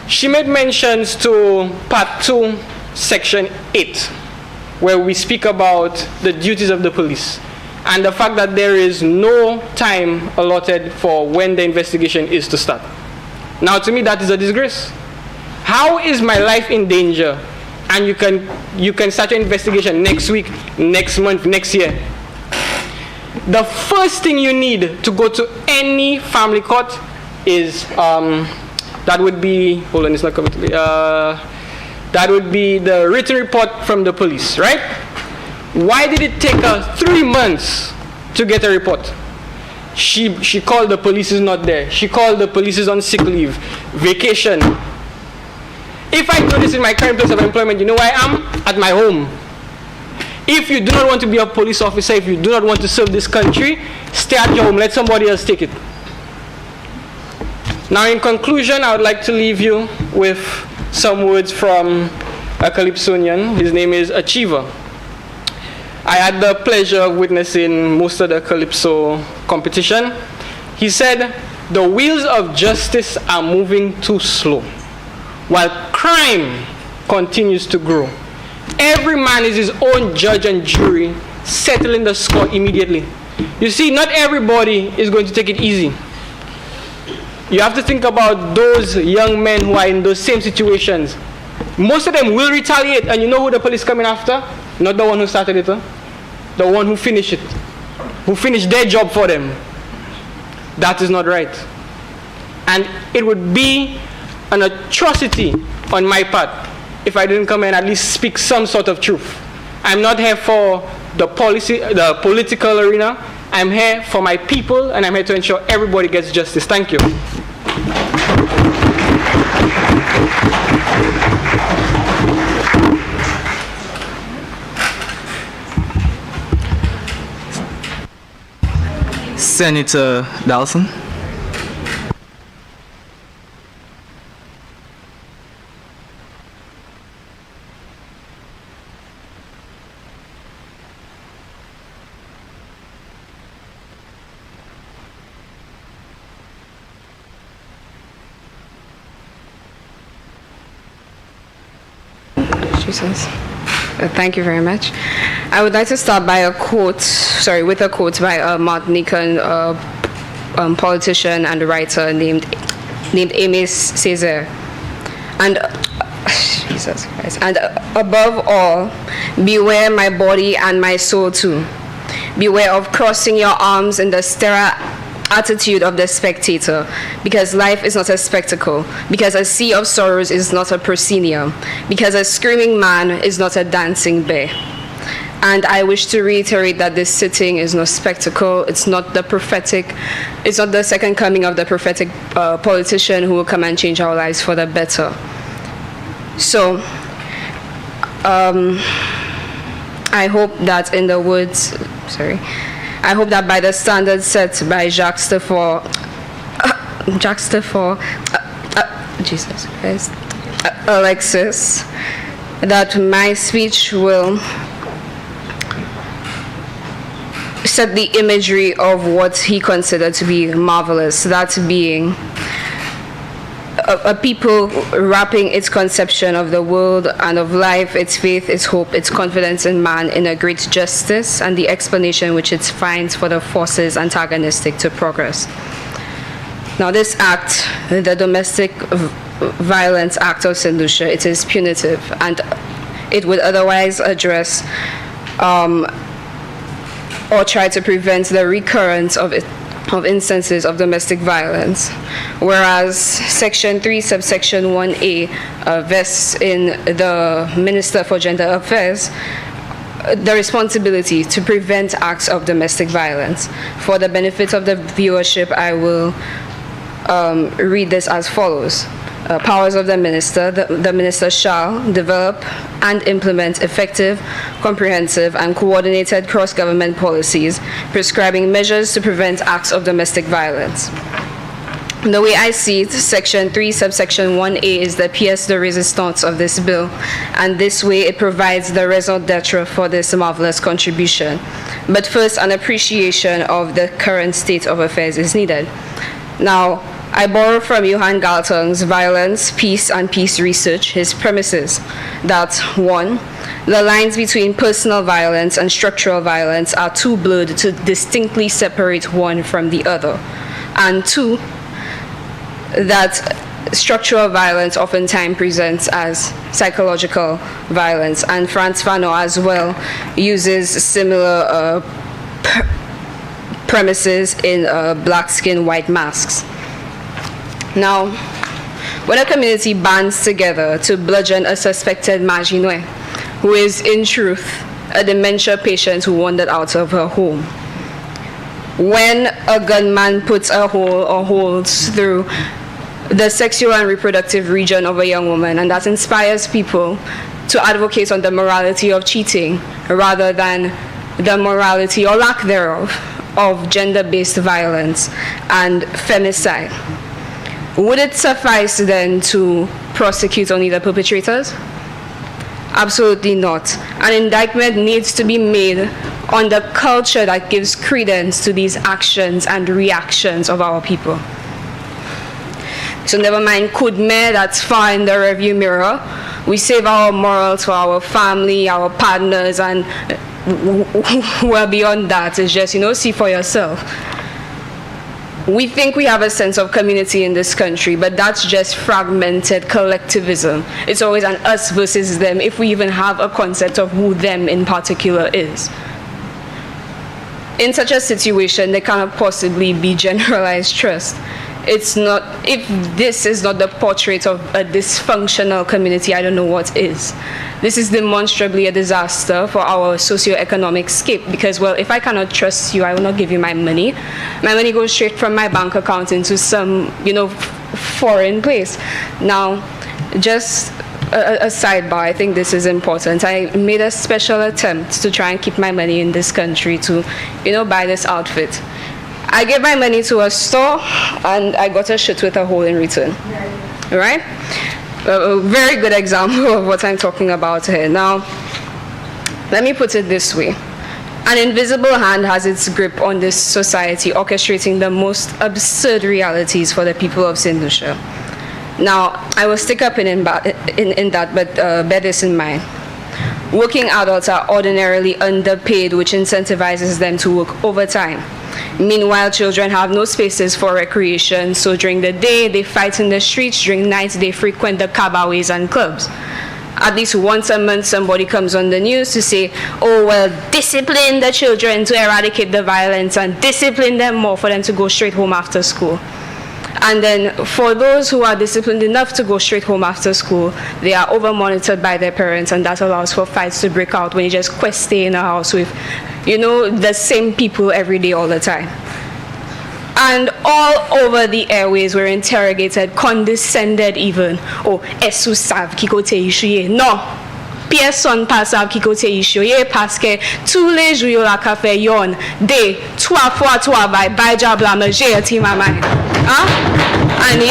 She made mentions to Part 2, Section 8, where we speak about the duties of the police and the fact that there is no time allotted for when the investigation is to start. Now, to me, that is a disgrace. how is my life in danger? And you can start your investigation next week, next month, next year. The first thing you need to go to any family court is that would be, hold on, it's not coming to me. That would be the written report from the police, right? Why did it take her 3 months to get a report? She called, the police is not there. She called, the police is on sick leave, vacation. If I do this in my current place of employment, you know where I am? At my home. If you do not want to be a police officer, if you do not want to serve this country, stay at your home. Let somebody else take it. Now, in conclusion, I would like to leave you with some words from a Calypsonian. His name is Achiever. I had the pleasure of witnessing most of the Calypso competition. He said, "The wheels of justice are moving too slow, while crime continues to grow. Every man is his own judge and jury, settling the score immediately." You see, not everybody is going to take it easy. You have to think about those young men who are in those same situations. Most of them will retaliate, and you know who the police coming after? Not the one who started it, huh? The one who finished it, who finished their job for them. That is not right. And it would be an atrocity on my part if I didn't come and at least speak some sort of truth. I'm not here for the political arena. I'm here for my people, and I'm here to ensure everybody gets justice. Thank you. Senator Dalson. Jesus. Thank you very much. I would like to start by with a quote by a Martinican politician and writer named Aimé Césaire. And Jesus Christ. And above all, beware my body and my soul too. Beware of crossing your arms in the sterile attitude of the spectator, because life is not a spectacle, because a sea of sorrows is not a proscenium, because a screaming man is not a dancing bear. And I wish to reiterate that this sitting is no spectacle. It's not it's not the second coming of the prophetic politician who will come and change our lives for the better. So, I hope that I hope that by the standards set by Jacques Steffort, Jesus Christ, Alexis, that my speech will set the imagery of what he considered to be marvelous, that being a people wrapping its conception of the world and of life, its faith, its hope, its confidence in man in a great justice, and the explanation which it finds for the forces antagonistic to progress. Now this act, the Domestic Violence Act of St. Lucia, it is punitive, and it would otherwise address or try to prevent the recurrence of instances of domestic violence, whereas Section 3, subsection 1A vests in the Minister for Gender Affairs the responsibility to prevent acts of domestic violence. For the benefit of the viewership, I will read this as follows. Powers of the minister. The minister shall develop and implement effective, comprehensive, and coordinated cross-government policies prescribing measures to prevent acts of domestic violence. The way I see it, Section 3, subsection 1A is the pièce de résistance of this bill, and this way it provides the raison d'être for this marvelous contribution. But first, an appreciation of the current state of affairs is needed. Now, I borrow from Johan Galtong's Violence, Peace, and Peace Research his premises that 1. The lines between personal violence and structural violence are too blurred to distinctly separate one from the other, and 2. That structural violence oftentimes presents as psychological violence, and Frantz Fanon as well uses similar premises in Black Skin, White Masks. Now, when a community bands together to bludgeon a suspected Majinwe, who is in truth a dementia patient who wandered out of her home, when a gunman puts a hole or holes through the sexual and reproductive region of a young woman, and that inspires people to advocate on the morality of cheating rather than the morality or lack thereof of gender-based violence and femicide. Would it suffice then to prosecute only the perpetrators? Absolutely not. An indictment needs to be made on the culture that gives credence to these actions and reactions of our people. So never mind Kudme, that's far in the review mirror. We save our morals for our family, our partners, and well beyond that. It's just, see for yourself. We think we have a sense of community in this country, but that's just fragmented collectivism. It's always an us versus them, if we even have a concept of who them in particular is. In such a situation, there cannot possibly be generalized trust. It's not, if this is not the portrait of a dysfunctional community, I don't know what is. This is demonstrably a disaster for our socioeconomic scape because, well, if I cannot trust you, I will not give you my money. My money goes straight from my bank account into some, foreign place. Now, just a sidebar, I think this is important. I made a special attempt to try and keep my money in this country to, buy this outfit. I gave my money to a store and I got a shirt with a hole in return. Right? A very good example of what I'm talking about here. Now, let me put it this way. An invisible hand has its grip on this society, orchestrating the most absurd realities for the people of St. Lucia. Now, I will stick up in that, but bear this in mind. Working adults are ordinarily underpaid, which incentivizes them to work overtime. Meanwhile, children have no spaces for recreation, so during the day, they fight in the streets, during night, they frequent the cabarets and clubs. At least once a month, somebody comes on the news to say, oh, well, discipline the children to eradicate the violence and discipline them more for them to go straight home after school. And then for those who are disciplined enough to go straight home after school, they are over-monitored by their parents, and that allows for fights to break out when you just stay in a house with, the same people every day all the time. And all over the airways we're interrogated, condescended even. Oh, esu sav kikote ishuye. No. Personne pas sav kikote ishuye parce que tous les jours la café yon de 3 fois 3 by jabla manger ti mama. And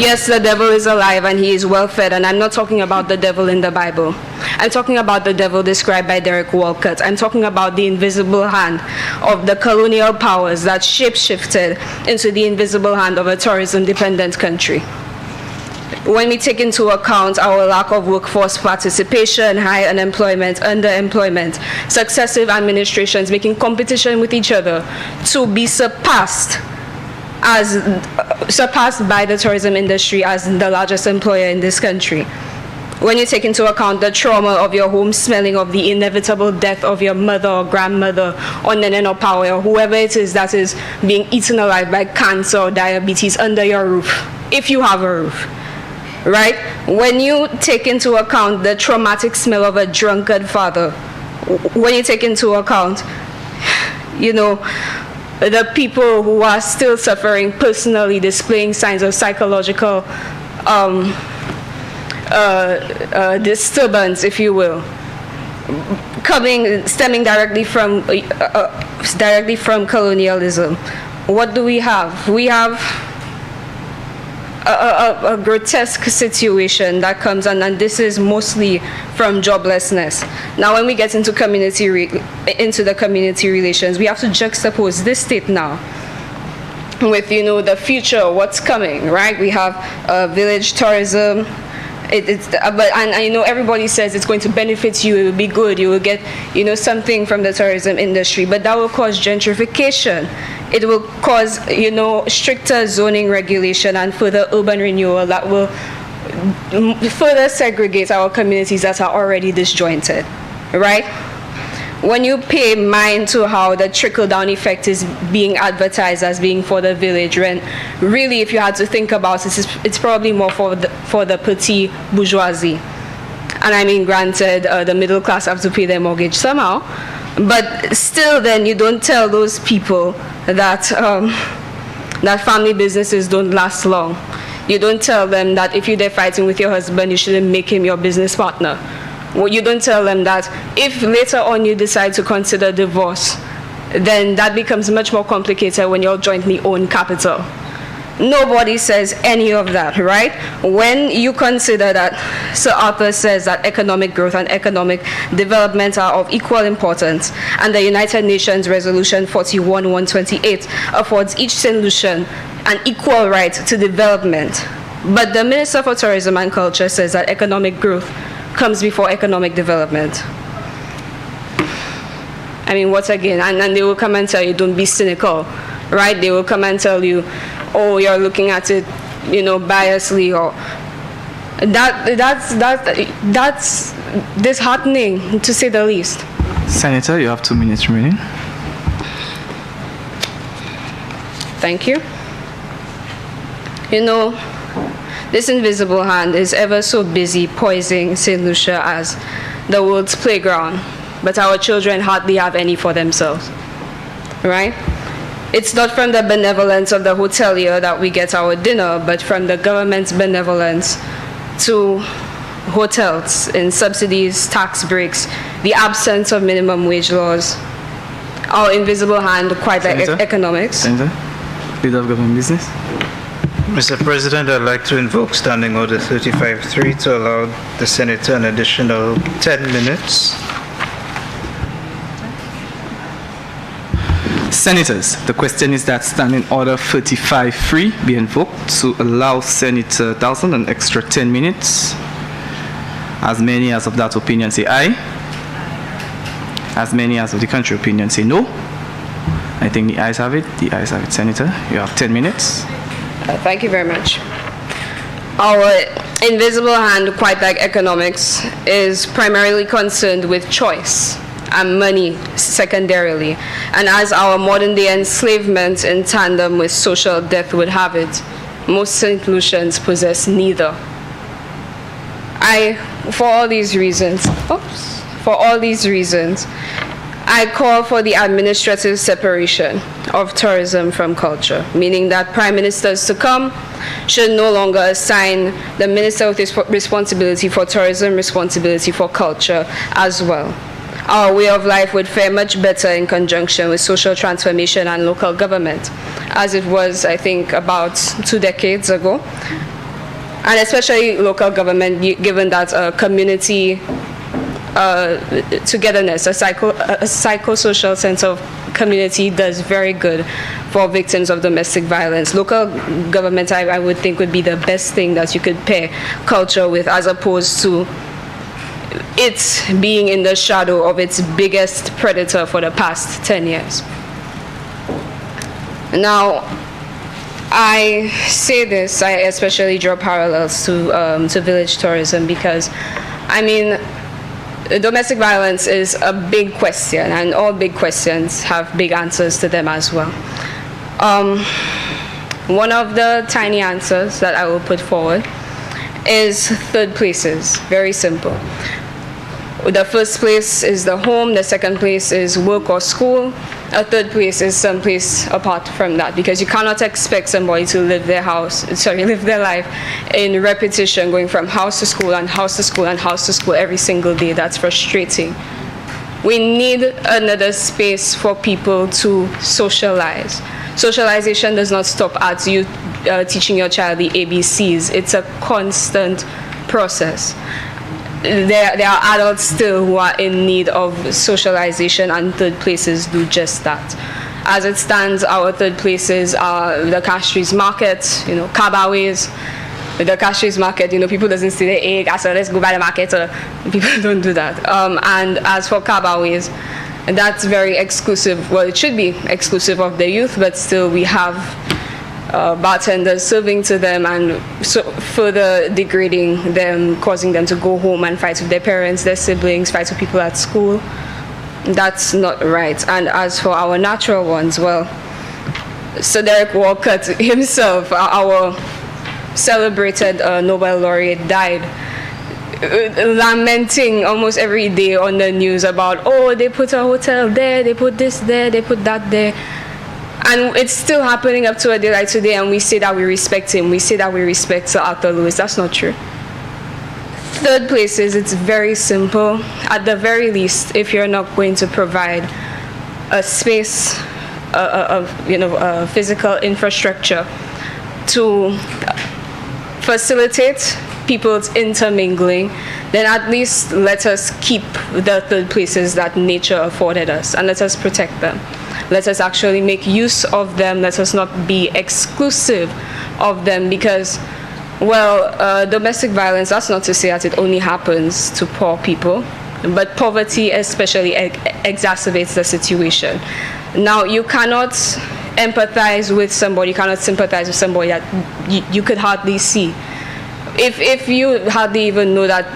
yes, the devil is alive and he is well fed, and I'm not talking about the devil in the Bible. I'm talking about the devil described by Derek Walcott. I'm talking about the invisible hand of the colonial powers that shape-shifted into the invisible hand of a tourism-dependent country. When we take into account our lack of workforce participation, high unemployment, underemployment, successive administrations making competition with each other to be surpassed by the tourism industry as the largest employer in this country. When you take into account the trauma of your home smelling of the inevitable death of your mother or grandmother or nene or power or whoever it is that is being eaten alive by cancer or diabetes under your roof, if you have a roof, right? When you take into account the traumatic smell of a drunkard father, when you take into account, the people who are still suffering personally, displaying signs of psychological disturbance, if you will, stemming directly from colonialism. What do we have? We have a grotesque situation that comes, and this is mostly from joblessness. Now, when we get into the community relations, we have to juxtapose this state now with the future, what's coming, right? We have village tourism I know everybody says it's going to benefit you, it will be good, you will get, something from the tourism industry, but that will cause gentrification. It will cause, stricter zoning regulation and further urban renewal that will further segregate our communities that are already disjointed, right? When you pay mind to how the trickle-down effect is being advertised as being for the village, when really, if you had to think about it, it's probably more for the petite bourgeoisie. And I mean, granted, the middle class have to pay their mortgage somehow, but still then you don't tell those people that, that family businesses don't last long. You don't tell them that if you're there fighting with your husband, you shouldn't make him your business partner. Well, you don't tell them that if later on you decide to consider divorce, then that becomes much more complicated when you're jointly own capital. Nobody says any of that, right? When you consider that Sir Arthur says that economic growth and economic development are of equal importance, and the United Nations Resolution 41-128 affords each St. Lucian an equal right to development, but the Minister for Tourism and Culture says that economic growth comes before economic development. I mean, what again? And they will come and tell you, don't be cynical, right? They will come and tell you, oh, you're looking at it, biasly, or that's disheartening, to say the least. Senator, you have 2 minutes remaining. Thank you. This invisible hand is ever so busy poisoning St. Lucia as the world's playground, but our children hardly have any for themselves, right? It's not from the benevolence of the hotelier that we get our dinner, but from the government's benevolence to hotels in subsidies, tax breaks, the absence of minimum wage laws, our invisible hand, quite like economics. Senator, Leader of Government Business. Mr. President, I'd like to invoke Standing Order 35-3 to allow the Senator an additional 10 minutes. Senators, the question is that Standing Order 35-3 be invoked to allow Senator Dawson an extra 10 minutes. As many as of that opinion say aye. As many as of the contrary opinion say no. I think the ayes have it. The ayes have it. Senator, you have 10 minutes. Thank you very much. Our invisible hand, quite like economics, is primarily concerned with choice and money secondarily. And as our modern day enslavement in tandem with social death would have it, most St. Lucians possess neither. For all these reasons, I call for the administrative separation of tourism from culture, meaning that prime ministers to come should no longer assign the minister with responsibility for tourism responsibility for culture as well. Our way of life would fare much better in conjunction with social transformation and local government, as it was, I think, about 2 decades ago. And especially local government, given that community togetherness, a psychosocial sense of community does very good for victims of domestic violence. Local government, I would think, would be the best thing that you could pair culture with, as opposed to it being in the shadow of its biggest predator for the past 10 years. Now, I say this, I especially draw parallels to village tourism because, I mean, domestic violence is a big question, and all big questions have big answers to them as well. One of the tiny answers that I will put forward is third places. Very simple. The first place is the home, the second place is work or school, a third place is someplace apart from that, because you cannot expect somebody to live their life in repetition, going from house to school and house to school and house to school every single day. That's frustrating. We need another space for people to socialize. Socialization does not stop at you teaching your child the ABCs. It's a constant process. There are adults still who are in need of socialization, and third places do just that. As it stands, our third places are the Castries Market, cabarets, the cashews market, people doesn't see the egg, I said, let's go by the market, so people don't do that. And as for cabarets, that's very exclusive. Well, it should be exclusive of the youth, but still we have bartenders serving to them and so further degrading them, causing them to go home and fight with their parents, their siblings, fight with people at school. That's not right. And as for our natural ones, well, Sir Derek Walcott himself, our celebrated Nobel laureate, died lamenting almost every day on the news about, oh, they put a hotel there, they put this there, they put that there. And it's still happening up to a day like today, and we say that we respect him. We say that we respect Sir Arthur Lewis. That's not true. Third places, it's very simple. At the very least, if you're not going to provide a space, a physical infrastructure to facilitate people's intermingling, then at least let us keep the third places that nature afforded us, and let us protect them. Let us actually make use of them. Let us not be exclusive of them, because, well, domestic violence, that's not to say that it only happens to poor people, but poverty especially exacerbates the situation. Now, you cannot empathize with somebody, you cannot sympathize with somebody that you could hardly see. If you hardly even know that,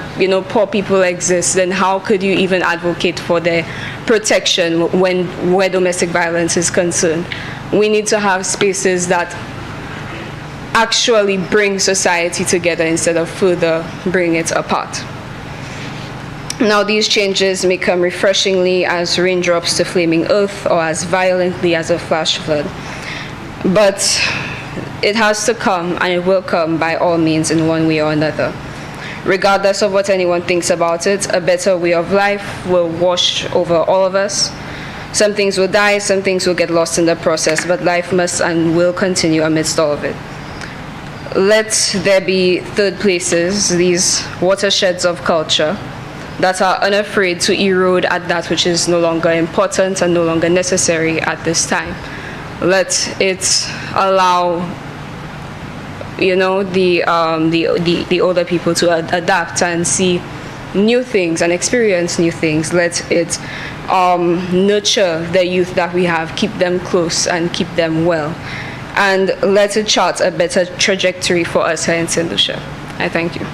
poor people exist, then how could you even advocate for their protection where domestic violence is concerned? We need to have spaces that actually bring society together instead of further bring it apart. Now, these changes may come refreshingly as raindrops to flaming earth or as violently as a flash flood. But it has to come, and it will come by all means in one way or another. Regardless of what anyone thinks about it, a better way of life will wash over all of us. Some things will die, some things will get lost in the process, but life must and will continue amidst all of it. Let there be third places, these watersheds of culture, that are unafraid to erode at that which is no longer important and no longer necessary at this time. Let it allow the older people to adapt and see new things and experience new things. Let it nurture the youth that we have, keep them close and keep them well. And let it chart a better trajectory for us here in St. Lucia. I thank you.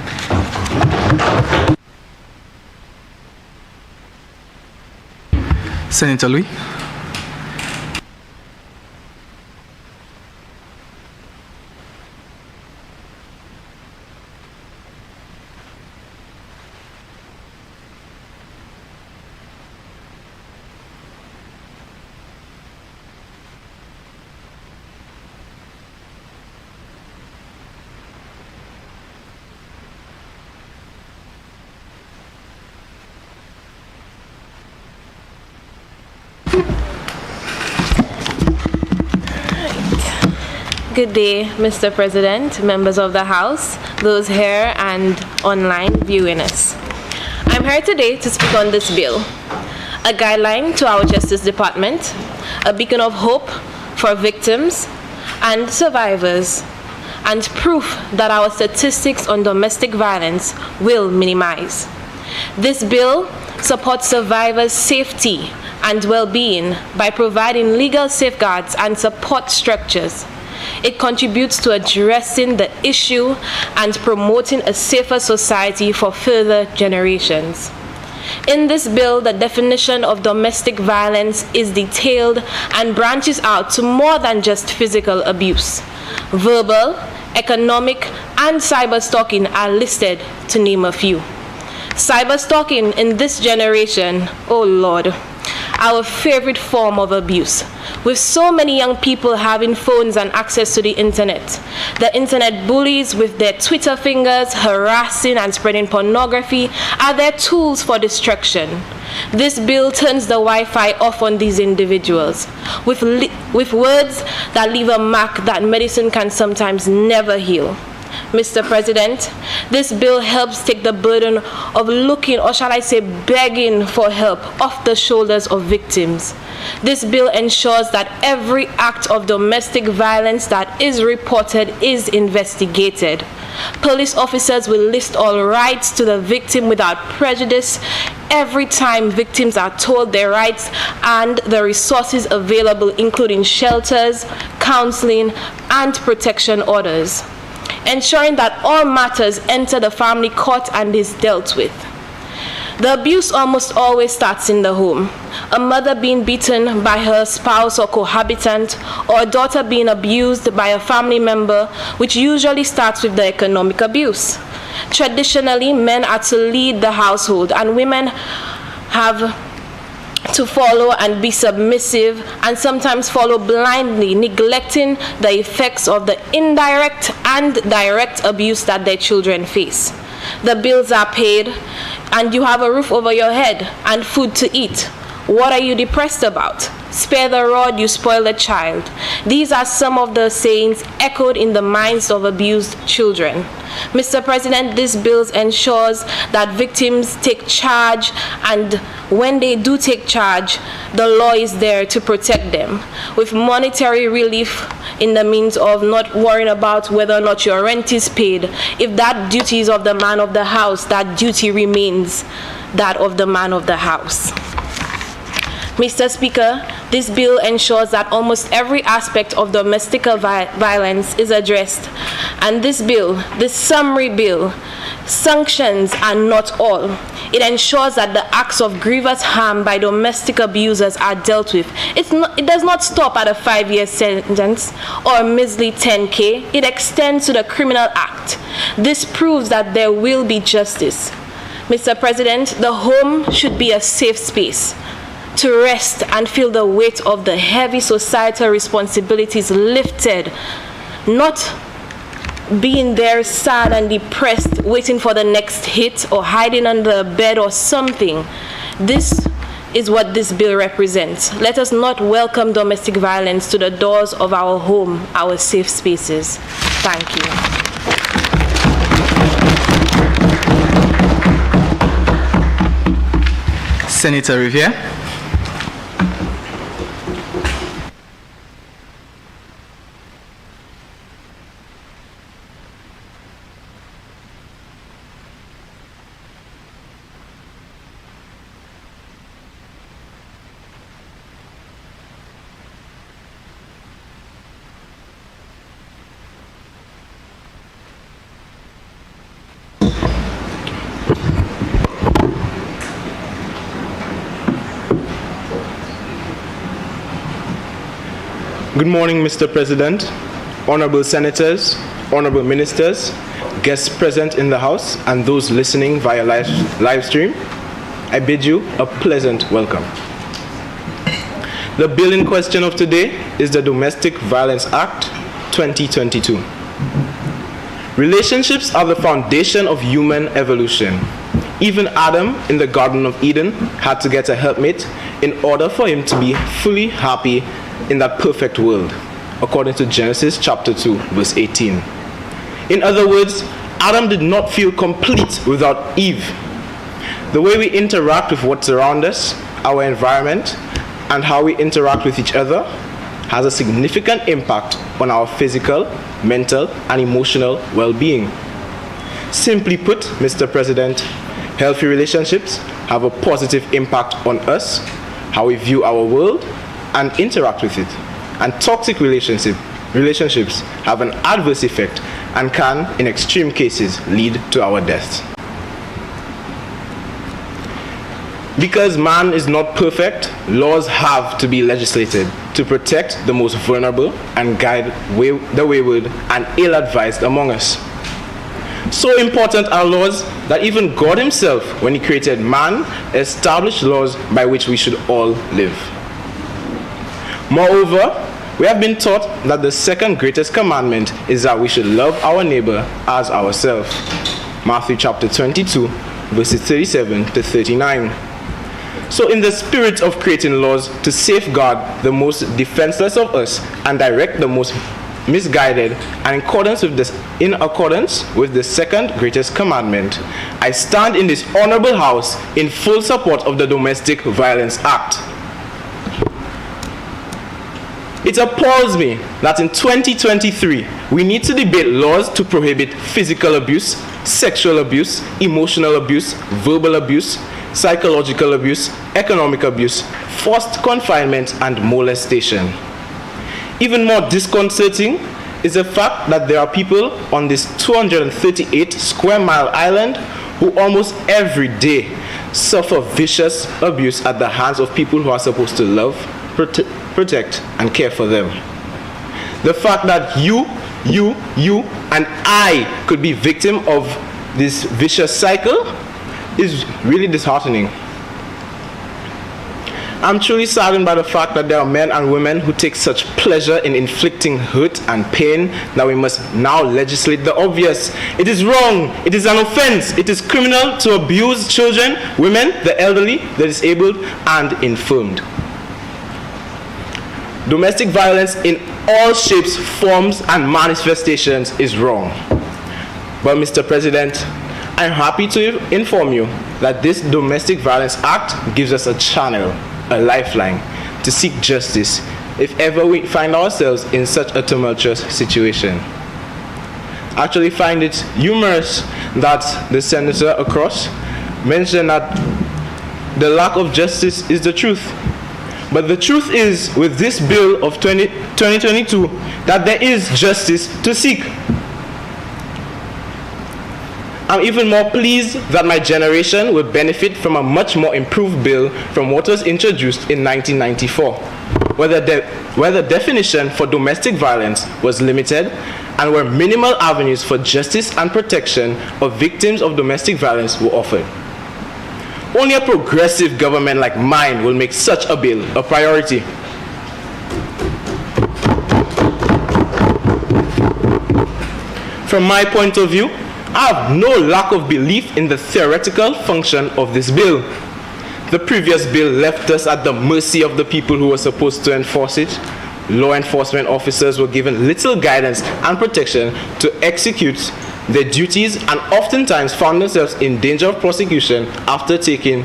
Senator Louis. Good day, Mr. President, members of the House, those here and online viewing us. I'm here today to speak on this bill, a guideline to our Justice Department, a beacon of hope for victims and survivors, and proof that our statistics on domestic violence will minimize. This bill supports survivors' safety and well-being by providing legal safeguards and support structures. It contributes to addressing the issue and promoting a safer society for further generations. In this bill, the definition of domestic violence is detailed and branches out to more than just physical abuse. Verbal, economic, and cyber stalking are listed, to name a few. Cyber stalking in this generation, oh Lord, our favorite form of abuse. With so many young people having phones and access to the internet bullies with their Twitter fingers harassing and spreading pornography are their tools for destruction. This bill turns the Wi-Fi off on these individuals with words that leave a mark that medicine can sometimes never heal. Mr. President, this bill helps take the burden of looking, or shall I say begging for help, off the shoulders of victims. This bill ensures that every act of domestic violence that is reported is investigated. Police officers will list all rights to the victim without prejudice every time victims are told their rights and the resources available, including shelters, counseling, and protection orders, ensuring that all matters enter the family court and is dealt with. The abuse almost always starts in the home. A mother being beaten by her spouse or cohabitant, or a daughter being abused by a family member, which usually starts with the economic abuse. Traditionally, men are to lead the household, and women have to follow and be submissive, and sometimes follow blindly, neglecting the effects of the indirect and direct abuse that their children face. The bills are paid, and you have a roof over your head and food to eat. What are you depressed about? Spare the rod, you spoil the child. These are some of the sayings echoed in the minds of abused children. Mr. President, this bill ensures that victims take charge, and when they do take charge, the law is there to protect them, with monetary relief in the means of not worrying about whether or not your rent is paid. If that duty is of the man of the house, that duty remains that of the man of the house. Mr. Speaker, this bill ensures that almost every aspect of domestic violence is addressed. And this bill, this summary bill, sanctions are not all. It ensures that the acts of grievous harm by domestic abusers are dealt with. It does not stop at a 5-year sentence or a measly 10K. It extends to the criminal act. This proves that there will be justice. Mr. President, the home should be a safe space to rest and feel the weight of the heavy societal responsibilities lifted, not being there sad and depressed, waiting for the next hit or hiding under a bed or something. This is what this bill represents. Let us not welcome domestic violence to the doors of our home, our safe spaces. Thank you. Senator Riviere. Good morning, Mr. President, honorable senators, honorable ministers, guests present in the House, and those listening via live stream. I bid you a pleasant welcome. The bill in question of today is the Domestic Violence Act 2022. Relationships are the foundation of human evolution. Even Adam in the Garden of Eden had to get a helpmate in order for him to be fully happy in that perfect world, according to Genesis chapter 2, verse 18. In other words, Adam did not feel complete without Eve. The way we interact with what's around us, our environment, and how we interact with each other has a significant impact on our physical, mental, and emotional well-being. Simply put, Mr. President, healthy relationships have a positive impact on us, how we view our world, and interact with it. And toxic relationships have an adverse effect and can, in extreme cases, lead to our deaths. Because man is not perfect, laws have to be legislated to protect the most vulnerable and guide the wayward and ill-advised among us. So important are laws that even God himself, when he created man, established laws by which we should all live. Moreover, we have been taught that the second greatest commandment is that we should love our neighbor as ourselves. Matthew chapter 22, verses 37 to 39. So in the spirit of creating laws to safeguard the most defenseless of us and direct the most misguided, and in accordance with the second greatest commandment, I stand in this honorable house in full support of the Domestic Violence Act. It appalls me that in 2023, we need to debate laws to prohibit physical abuse, sexual abuse, emotional abuse, verbal abuse, psychological abuse, economic abuse, forced confinement, and molestation. Even more disconcerting is the fact that there are people on this 238 square mile island who almost every day suffer vicious abuse at the hands of people who are supposed to love, protect, and care for them. The fact that you, and I could be victim of this vicious cycle is really disheartening. I'm truly saddened by the fact that there are men and women who take such pleasure in inflicting hurt and pain that we must now legislate the obvious. It is wrong. It is an offense. It is criminal to abuse children, women, the elderly, the disabled, and infirmed. Domestic violence in all shapes, forms, and manifestations is wrong. But Mr. President, I'm happy to inform you that this Domestic Violence Act gives us a channel, a lifeline, to seek justice if ever we find ourselves in such a tumultuous situation. I actually find it humorous that the senator across mentioned that the lack of justice is the truth. But the truth is, with this bill of 2022, that there is justice to seek. I'm even more pleased that my generation will benefit from a much more improved bill from what was introduced in 1994, where the definition for domestic violence was limited and where minimal avenues for justice and protection of victims of domestic violence were offered. Only a progressive government like mine will make such a bill a priority. From my point of view, I have no lack of belief in the theoretical function of this bill. The previous bill left us at the mercy of the people who were supposed to enforce it. Law enforcement officers were given little guidance and protection to execute their duties and oftentimes found themselves in danger of prosecution after taking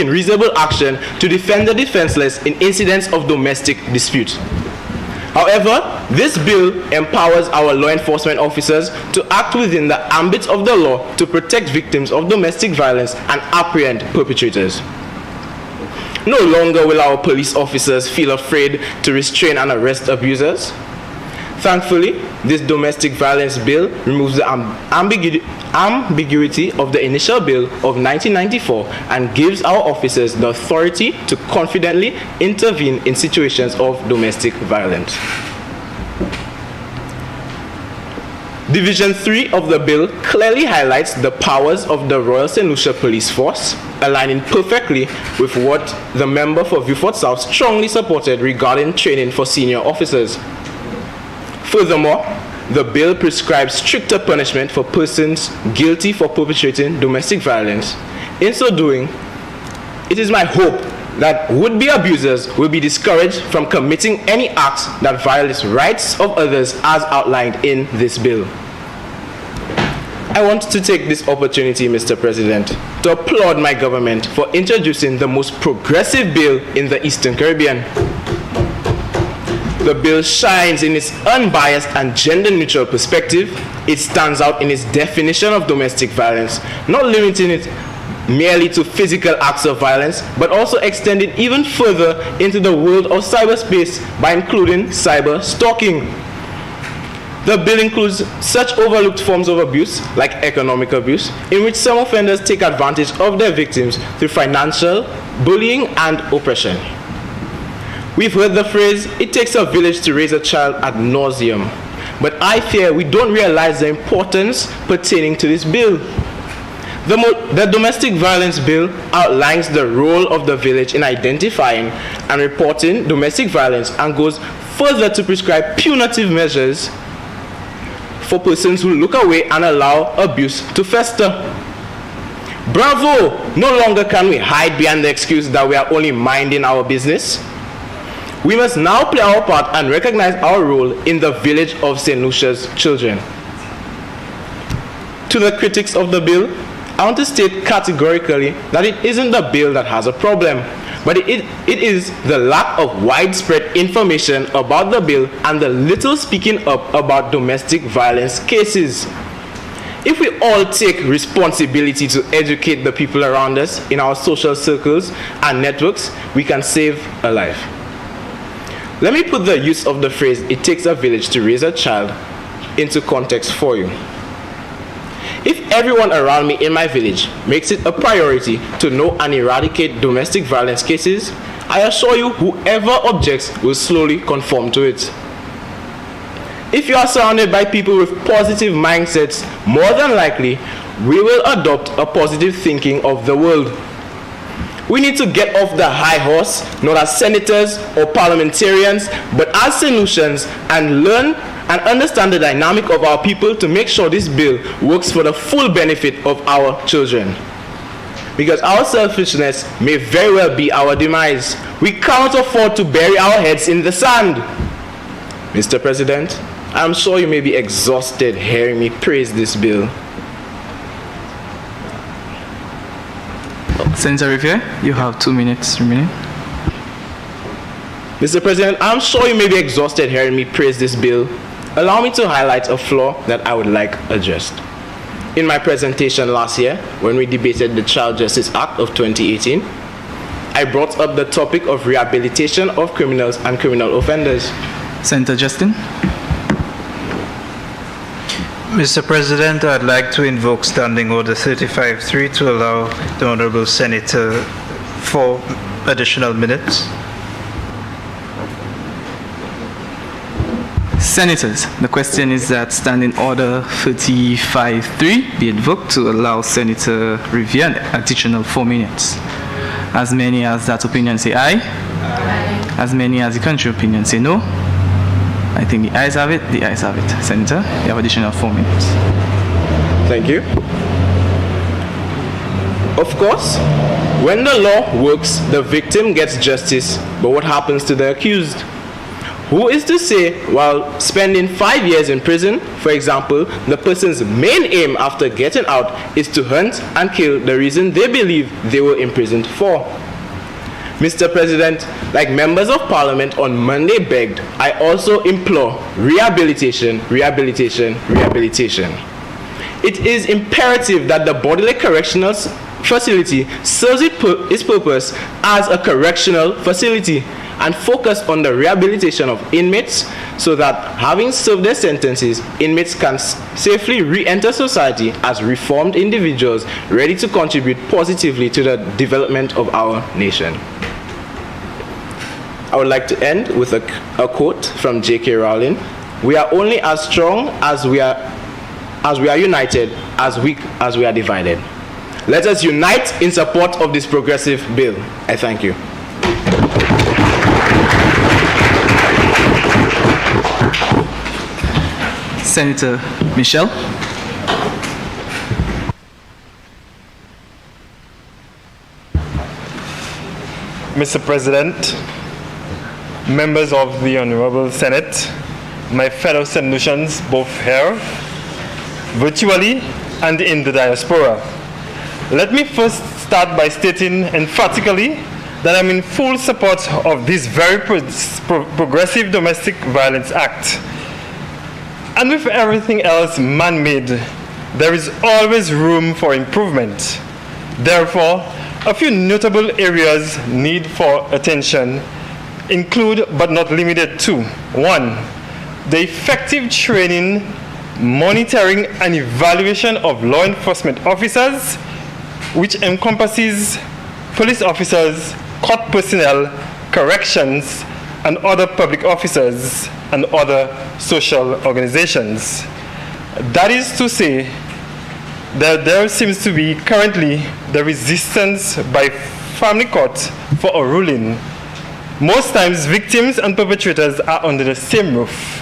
reasonable action to defend the defenseless in incidents of domestic dispute. However, this bill empowers our law enforcement officers to act within the ambit of the law to protect victims of domestic violence and apprehend perpetrators. No longer will our police officers feel afraid to restrain and arrest abusers. Thankfully, this domestic violence bill removes the ambiguity of the initial bill of 1994 and gives our officers the authority to confidently intervene in situations of domestic violence. Division 3 of the bill clearly highlights the powers of the Royal St. Lucia Police Force, aligning perfectly with what the member for Vieux-Fort South strongly supported regarding training for senior officers. Furthermore, the bill prescribes stricter punishment for persons guilty for perpetrating domestic violence. In so doing, it is my hope that would-be abusers will be discouraged from committing any acts that violate rights of others as outlined in this bill. I want to take this opportunity, Mr. President, to applaud my government for introducing the most progressive bill in the Eastern Caribbean. The bill shines in its unbiased and gender-neutral perspective. It stands out in its definition of domestic violence, not limiting it merely to physical acts of violence, but also extending even further into the world of cyberspace by including cyber stalking. The bill includes such overlooked forms of abuse, like economic abuse, in which some offenders take advantage of their victims through financial, bullying, and oppression. We've heard the phrase, "It takes a village to raise a child" ad nauseum, but I fear we don't realize the importance pertaining to this bill. The domestic violence bill outlines the role of the village in identifying and reporting domestic violence and goes further to prescribe punitive measures for persons who look away and allow abuse to fester. Bravo! No longer can we hide behind the excuse that we are only minding our business. We must now play our part and recognize our role in the village of St. Lucia's children. To the critics of the bill, I want to state categorically that it isn't the bill that has a problem, but it is the lack of widespread information about the bill and the little speaking up about domestic violence cases. If we all take responsibility to educate the people around us in our social circles and networks, we can save a life. Let me put the use of the phrase, "it takes a village to raise a child," into context for you. If everyone around me in my village makes it a priority to know and eradicate domestic violence cases, I assure you whoever objects will slowly conform to it. If you are surrounded by people with positive mindsets, more than likely, we will adopt a positive thinking of the world. We need to get off the high horse, not as senators or parliamentarians, but as solutions, and learn and understand the dynamic of our people to make sure this bill works for the full benefit of our children. Because our selfishness may very well be our demise. We cannot afford to bury our heads in the sand. Mr. President, I'm sure you may be exhausted hearing me praise this bill. Senator Riviere, you have 2 minutes remaining. Mr. President, I'm sure you may be exhausted hearing me praise this bill. Allow me to highlight a flaw that I would like addressed. In my presentation last year, when we debated the Child Justice Act of 2018, I brought up the topic of rehabilitation of criminals and criminal offenders. Senator Justin. Mr. President, I'd like to invoke Standing Order 35-3 to allow the Honorable Senator 4 additional minutes. Senators, the question is that Standing Order 35-3 be invoked to allow Senator Riviere an additional 4 minutes. As many as that opinion say aye. Aye. As many as the contrary opinion say no. I think the ayes have it, the ayes have it. Senator, you have additional 4 minutes. Thank you. Of course, when the law works, the victim gets justice, but what happens to the accused? Who is to say, while spending 5 years in prison, for example, the person's main aim after getting out is to hunt and kill the reason they believe they were imprisoned for? Mr. President, like members of Parliament on Monday begged, I also implore rehabilitation, rehabilitation, rehabilitation. It is imperative that the Bodily Correctional Facility serves its purpose as a correctional facility and focus on the rehabilitation of inmates so that, having served their sentences, inmates can safely re-enter society as reformed individuals ready to contribute positively to the development of our nation. I would like to end with a quote from J.K. Rowling. We are only as strong as we are united, as weak as we are divided. Let us unite in support of this progressive bill. I thank you. Senator Michel. Mr. President, members of the Honorable Senate, my fellow St. Lucians, both here, virtually, and in the diaspora. Let me first start by stating emphatically that I'm in full support of this very progressive Domestic Violence Act. And with everything else man-made, there is always room for improvement. Therefore, a few notable areas need for attention include, but not limited to: 1, the effective training, monitoring, and evaluation of law enforcement officers, which encompasses police officers, court personnel, corrections, and other public officers and other social organizations. That is to say, that there seems to be currently the resistance by family court for a ruling. Most times, victims and perpetrators are under the same roof.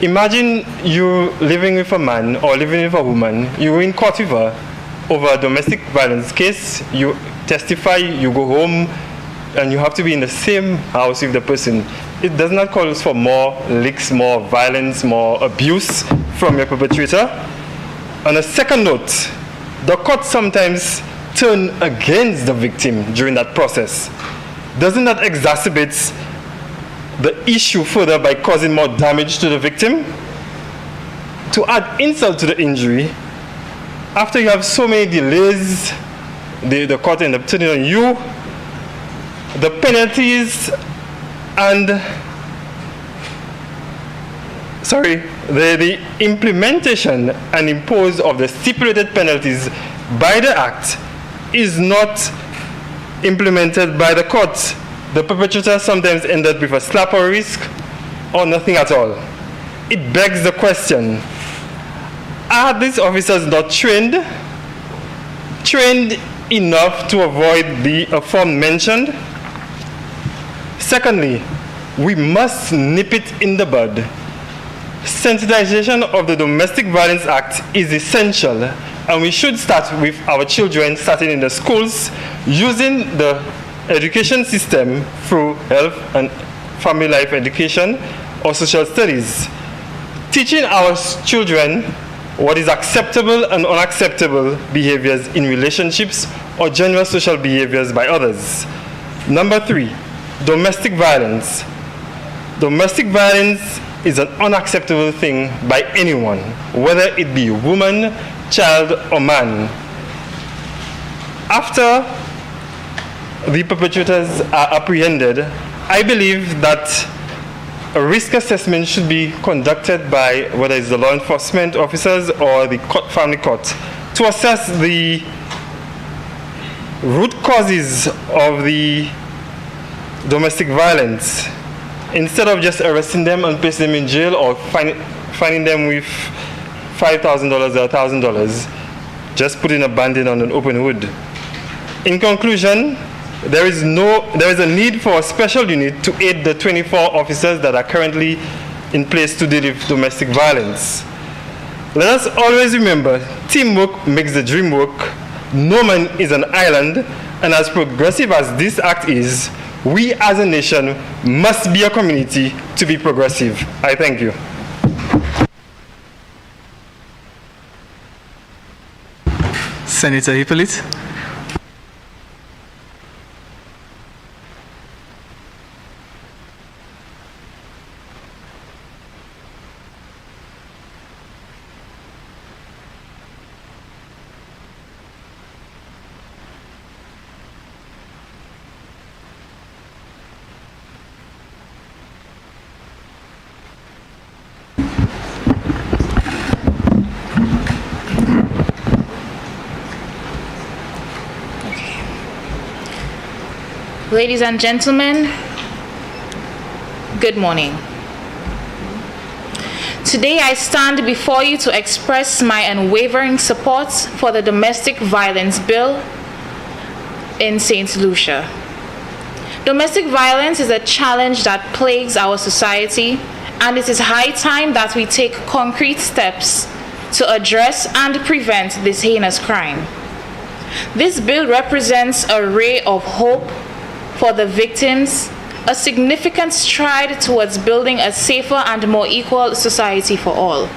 Imagine you living with a man or living with a woman, you're in court with her, over a domestic violence case, you testify, you go home, and you have to be in the same house with the person. It does not call for more licks, more violence, more abuse from your perpetrator. On a second note, the court sometimes turn against the victim during that process. Doesn't that exacerbate the issue further by causing more damage to the victim? To add insult to the injury, after you have so many delays, the court ends up turning on you, the penalties and the implementation and impose of the stipulated penalties by the act is not implemented by the court. The perpetrator sometimes ends up with a slap or risk or nothing at all. It begs the question, are these officers not trained enough to avoid the aforementioned? Secondly, we must nip it in the bud. Sensitization of the Domestic Violence Act is essential, and we should start with our children, starting in the schools, using the education system through health and family life education or social studies, teaching our children what is acceptable and unacceptable behaviors in relationships or general social behaviors by others. Number 3, domestic violence. Domestic violence is an unacceptable thing by anyone, whether it be woman, child, or man. After the perpetrators are apprehended, I believe that a risk assessment should be conducted by whether it's the law enforcement officers or the family court to assess the root causes of the domestic violence, instead of just arresting them and placing them in jail or fining them with $5,000 or $1,000, just putting a band-aid on an open wound. In conclusion, there is a need for a special unit to aid the 24 officers that are currently in place to deal with domestic violence. Let us always remember, teamwork makes the dream work. No man is an island, and as progressive as this act is, we as a nation must be a community to be progressive. I thank you. Senator Hippolyte. Ladies and gentlemen, good morning. Today I stand before you to express my unwavering support for the domestic violence bill in St. Lucia. Domestic violence is a challenge that plagues our society, and it is high time that we take concrete steps to address and prevent this heinous crime. This bill represents a ray of hope for the victims, a significant stride towards building a safer and more equal society for all.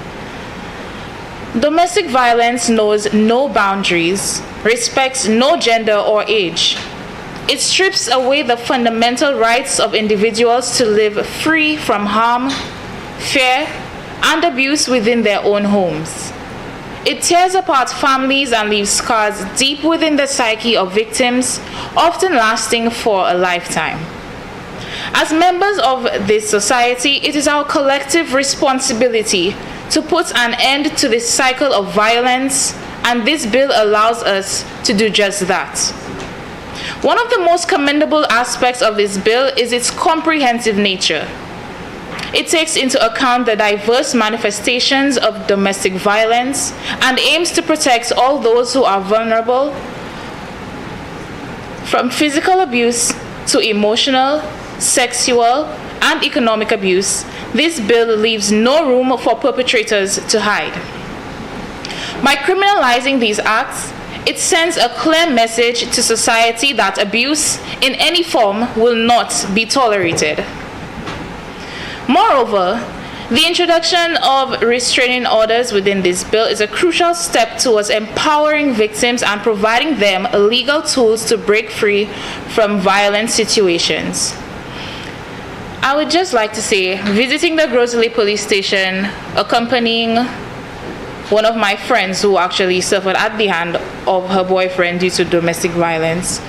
Domestic violence knows no boundaries, respects no gender or age. It strips away the fundamental rights of individuals to live free from harm, fear, and abuse within their own homes. It tears apart families and leaves scars deep within the psyche of victims, often lasting for a lifetime. As members of this society, it is our collective responsibility to put an end to this cycle of violence, and this bill allows us to do just that. One of the most commendable aspects of this bill is its comprehensive nature. It takes into account the diverse manifestations of domestic violence and aims to protect all those who are vulnerable, from physical abuse to emotional, sexual, and economic abuse. This bill leaves no room for perpetrators to hide. By criminalizing these acts, It sends a clear message to society that abuse in any form will not be tolerated. Moreover, the introduction of restraining orders within this bill is a crucial step towards empowering victims and providing them legal tools to break free from violent situations. I would just like to say, visiting the Grosley police station, accompanying one of my friends who actually suffered at the hand of her boyfriend due to domestic violence,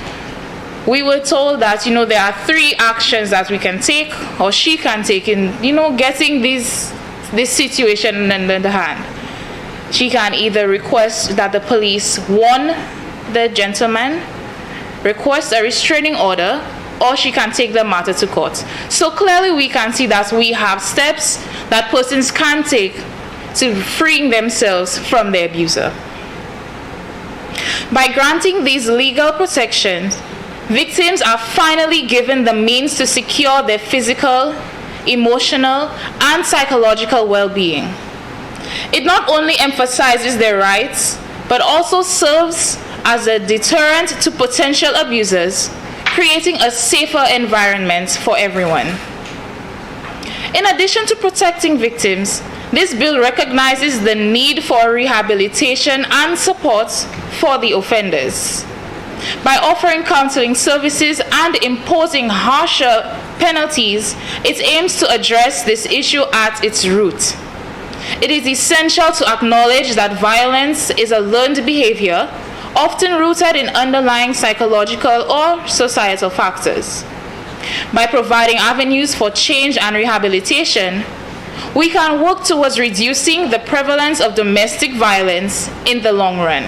we were told that, there are 3 actions that we can take or she can take in, getting this situation in the hand. She can either request that the police warn the gentleman, request a restraining order, or she can take the matter to court. So clearly we can see that we have steps that persons can take to freeing themselves from the abuser. By granting these legal protections, victims are finally given the means to secure their physical, emotional, and psychological well-being. It not only emphasizes their rights, but also serves as a deterrent to potential abusers, creating a safer environment for everyone. In addition to protecting victims, this bill recognizes the need for rehabilitation and support for the offenders. By offering counseling services and imposing harsher penalties, it aims to address this issue at its root. It is essential to acknowledge that violence is a learned behavior, often rooted in underlying psychological or societal factors. By providing avenues for change and rehabilitation, we can work towards reducing the prevalence of domestic violence in the long run.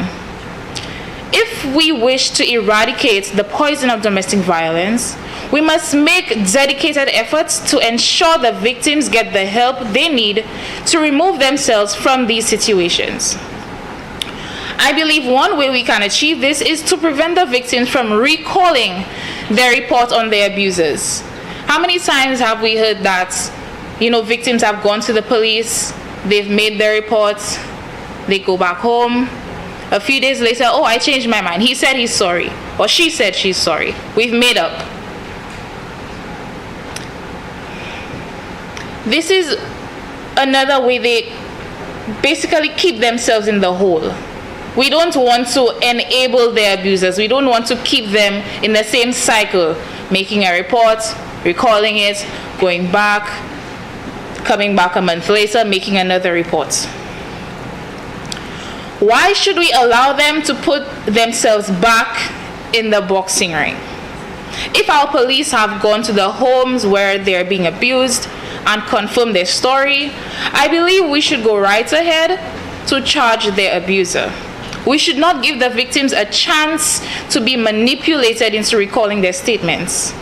If we wish to eradicate the poison of domestic violence, we must make dedicated efforts to ensure the victims get the help they need to remove themselves from these situations. I believe one way we can achieve this is to prevent the victims from recalling their report on their abusers. How many times have we heard that, victims have gone to the police, they've made their reports, they go back home, a few days later, oh, I changed my mind. He said he's sorry, or she said she's sorry. We've made up. This is another way they basically keep themselves in the hole. We don't want to enable their abusers. We don't want to keep them in the same cycle, making a report, recalling it, going back, coming back a month later, making another report. Why should we allow them to put themselves back in the boxing ring? If our police have gone to the homes where they're being abused and confirmed their story, I believe we should go right ahead to charge their abuser. We should not give the victims a chance to be manipulated into recalling their statements.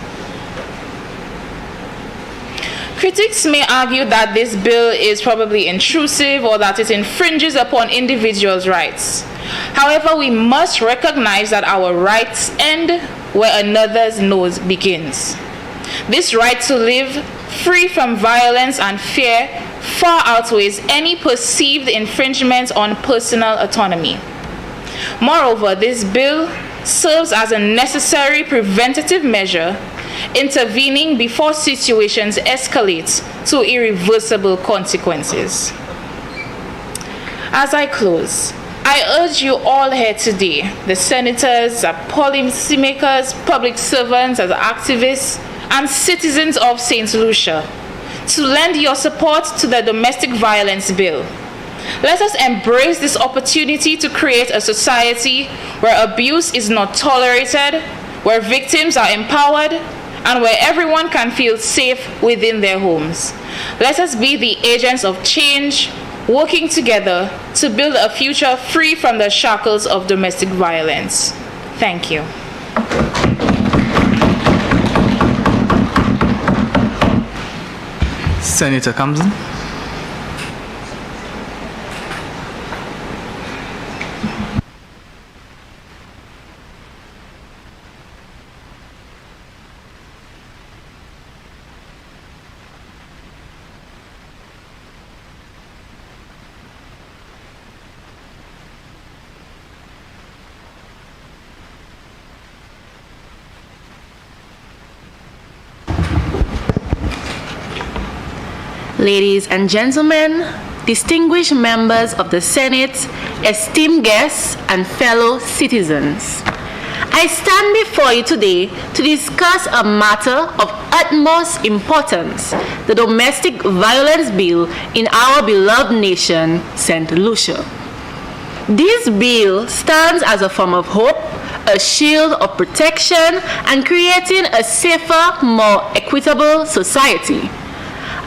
Critics may argue that this bill is probably intrusive or that it infringes upon individuals' rights. However, we must recognize that our rights end where another's nose begins. This right to live free from violence and fear far outweighs any perceived infringement on personal autonomy. Moreover, this bill serves as a necessary preventative measure, intervening before situations escalate to irreversible consequences. As I close, I urge you all here today, the senators, policymakers, public servants, as activists, and citizens of St. Lucia, to lend your support to the domestic violence bill. Let us embrace this opportunity to create a society where abuse is not tolerated, where victims are empowered, and where everyone can feel safe within their homes. Let us be the agents of change, working together to build a future free from the shackles of domestic violence. Thank you. Senator Kamsen. ladies and gentlemen, distinguished members of the Senate, esteemed guests, and fellow citizens. I stand before you today to discuss a matter of utmost importance, the domestic violence bill in our beloved nation, St. Lucia. This bill stands as a form of hope, a shield of protection, and creating a safer, more equitable society.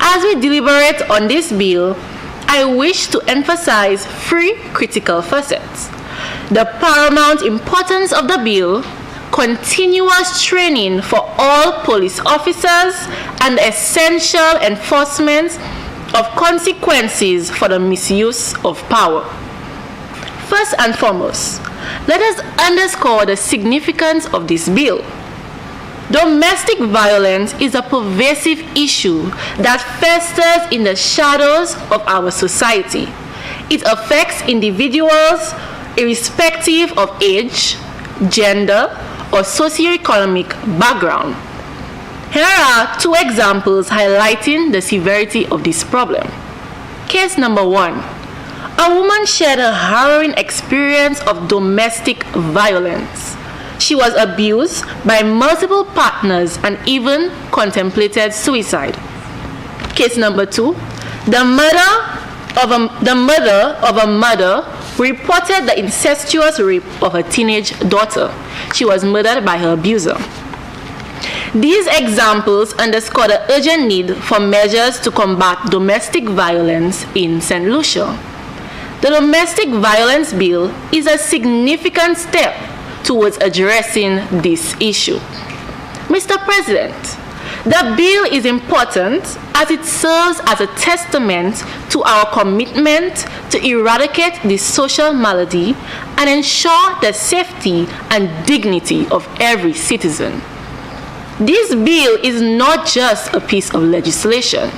As we deliberate on this bill, I wish to emphasize three critical facets: the paramount importance of the bill, continuous training for all police officers, and essential enforcement of consequences for the misuse of power. First and foremost, let us underscore the significance of this bill. Domestic violence is a pervasive issue that festers in the shadows of our society. It affects individuals irrespective of age, gender, or socioeconomic background. Here are two examples highlighting the severity of this problem. Case number 1. A woman shared a harrowing experience of domestic violence. She was abused by multiple partners and even contemplated suicide. Case number 2. The mother of a mother reported the incestuous rape of her teenage daughter. She was murdered by her abuser. These examples underscore the urgent need for measures to combat domestic violence in St. Lucia. The domestic violence bill is a significant step towards addressing this issue. Mr. President, the bill is important as it serves as a testament to our commitment to eradicate this social malady and ensure the safety and dignity of every citizen. This bill is not just a piece of legislation.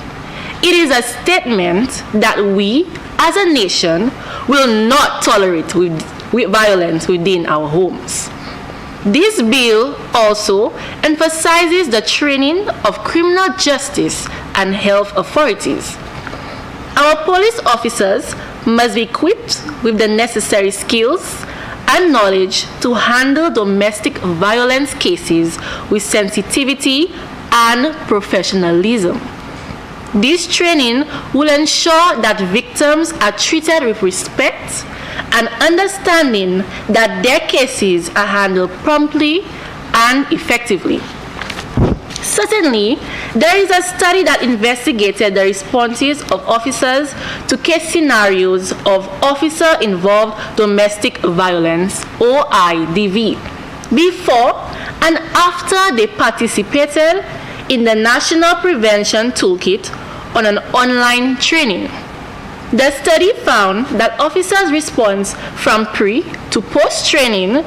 It is a statement that we, as a nation, will not tolerate with violence within our homes. This bill also emphasizes the training of criminal justice and health authorities. Our police officers must be equipped with the necessary skills and knowledge to handle domestic violence cases with sensitivity and professionalism. This training will ensure that victims are treated with respect and understanding that their cases are handled promptly and effectively. Certainly, there is a study that investigated the responses of officers to case scenarios of officer-involved domestic violence, or IDV, before and after they participated in the National Prevention Toolkit on an online training. The study found that officers' response from pre to post-training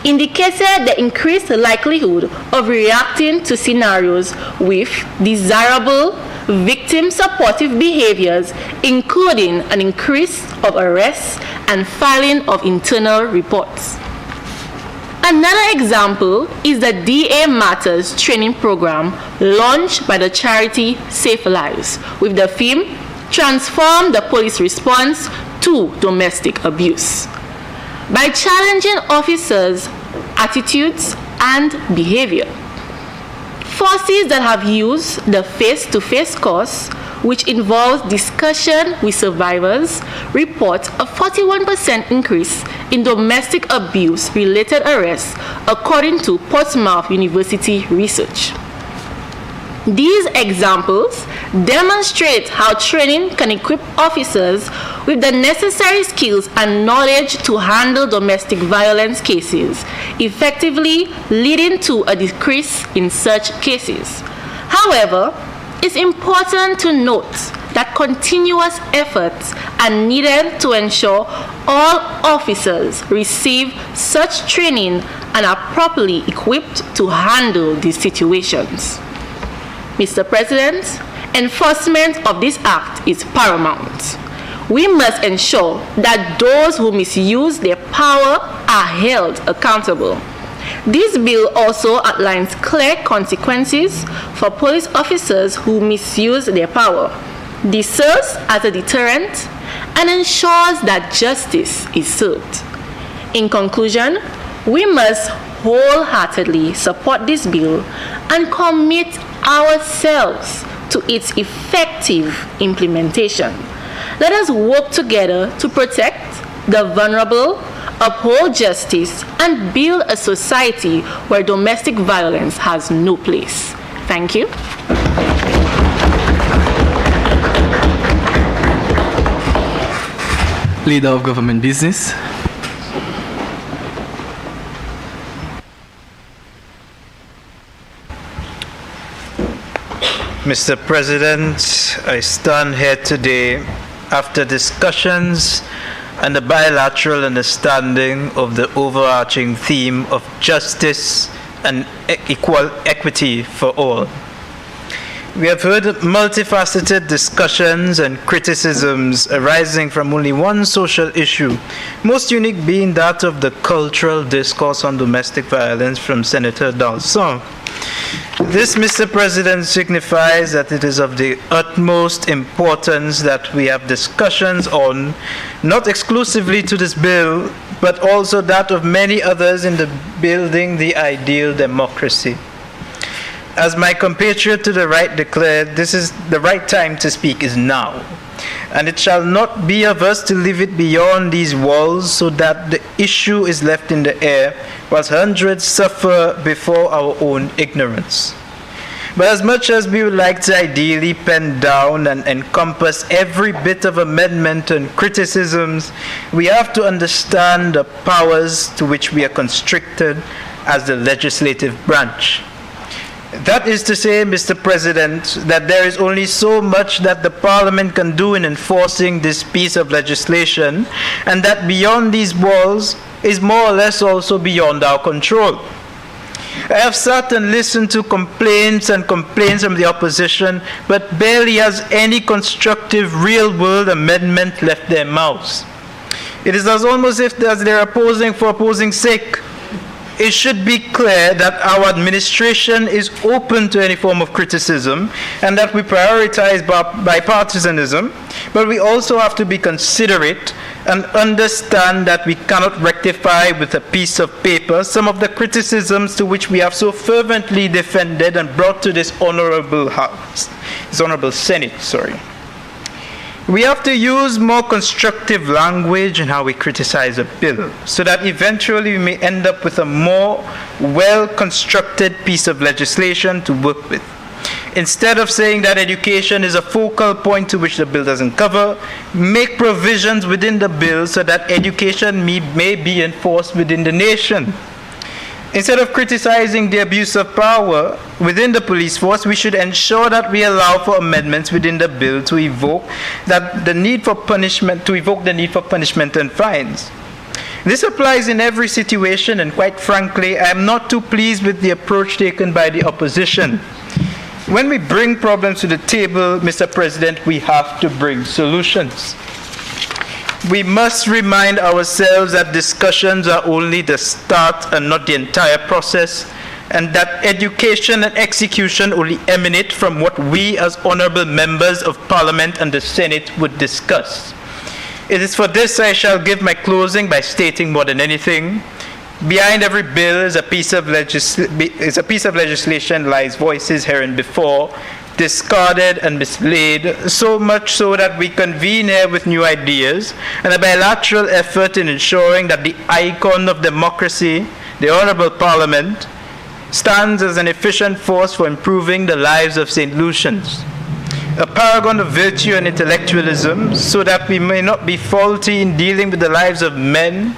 indicated the increased likelihood of reacting to scenarios with desirable victim-supportive behaviors, including an increase of arrests and filing of internal reports. Another example is the DA Matters training program launched by the charity Safe Lives with the theme Transform the Police Response to Domestic Abuse. By challenging officers' attitudes and behavior. Forces that have used the face-to-face course, which involves discussion with survivors, report a 41% increase in domestic abuse-related arrests, according to Portsmouth University research. These examples demonstrate how training can equip officers with the necessary skills and knowledge to handle domestic violence cases effectively, leading to a decrease in such cases. However, it's important to note that continuous efforts are needed to ensure all officers receive such training and are properly equipped to handle these situations. Mr. President, enforcement of this act is paramount. We must ensure that those who misuse their power are held accountable. This bill also outlines clear consequences for police officers who misuse their power. This serves as a deterrent and ensures that justice is served. In conclusion, we must wholeheartedly support this bill and commit ourselves to its effective implementation. Let us work together to protect the vulnerable, uphold justice, and build a society where domestic violence has no place. Thank you. Leader of Government Business. Mr. President, I stand here today after discussions and the bilateral understanding of the overarching theme of justice and equal equity for all. We have heard multifaceted discussions and criticisms arising from only one social issue, most unique being that of the cultural discourse on domestic violence from Senator Dalson. This, Mr. President, signifies that it is of the utmost importance that we have discussions on, not exclusively to this bill, but also that of many others in the building the ideal democracy. As my compatriot to the right declared, this is the right time to speak is now. And it shall not be of us to leave it beyond these walls so that the issue is left in the air whilst hundreds suffer before our own ignorance. But as much as we would like to ideally pen down and encompass every bit of amendment and criticisms, we have to understand the powers to which we are constricted as the legislative branch. That is to say, Mr. President, that there is only so much that the Parliament can do in enforcing this piece of legislation, and that beyond these walls is more or less also beyond our control. I have sat and listened to complaints from the opposition, but barely has any constructive real-world amendment left their mouths. It is almost as if they are opposing for opposing's sake. It should be clear that our administration is open to any form of criticism and that we prioritize bipartisanism, but we also have to be considerate and understand that we cannot rectify with a piece of paper some of the criticisms to which we have so fervently defended and brought to this honorable House, this honorable Senate, We have to use more constructive language in how we criticize a bill so that eventually we may end up with a more well-constructed piece of legislation to work with. Instead of saying that education is a focal point to which the bill doesn't cover, make provisions within the bill so that education may be enforced within the nation. Instead of criticizing the abuse of power within the police force, we should ensure that we allow for amendments within the bill to evoke the need for punishment and fines. This applies in every situation, and quite frankly, I am not too pleased with the approach taken by the opposition. When we bring problems to the table, Mr. President, we have to bring solutions. We must remind ourselves that discussions are only the start and not the entire process, and that education and execution only emanate from what we as honorable members of Parliament and the Senate would discuss. It is for this I shall give my closing by stating more than anything, behind every bill is a piece of legislation lies voices hereinbefore, discarded and mislaid, so much so that we convene here with new ideas and a bilateral effort in ensuring that the icon of democracy, the Honorable Parliament, stands as an efficient force for improving the lives of St. Lucians. A paragon of virtue and intellectualism, so that we may not be faulty in dealing with the lives of men,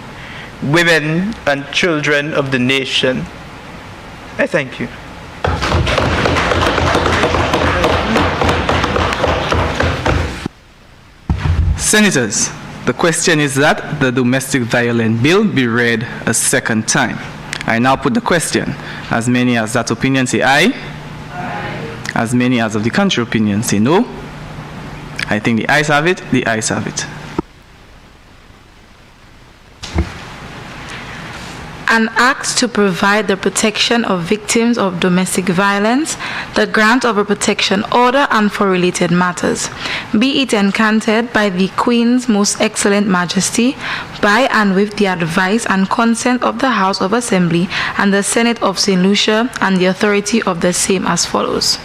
women, and children of the nation. I thank you. Senators, the question is that the domestic violence bill be read a second time. I now put the question. As many as that opinion say aye. Aye. As many as of the contrary opinion say no. I think the ayes have it. The ayes have it. An act to provide the protection of victims of domestic violence, the grant of a protection order, and for related matters. Be it encanted by the Queen's Most Excellent Majesty, by and with the advice and consent of the House of Assembly and the Senate of St. Lucia, and the authority of the same as follows.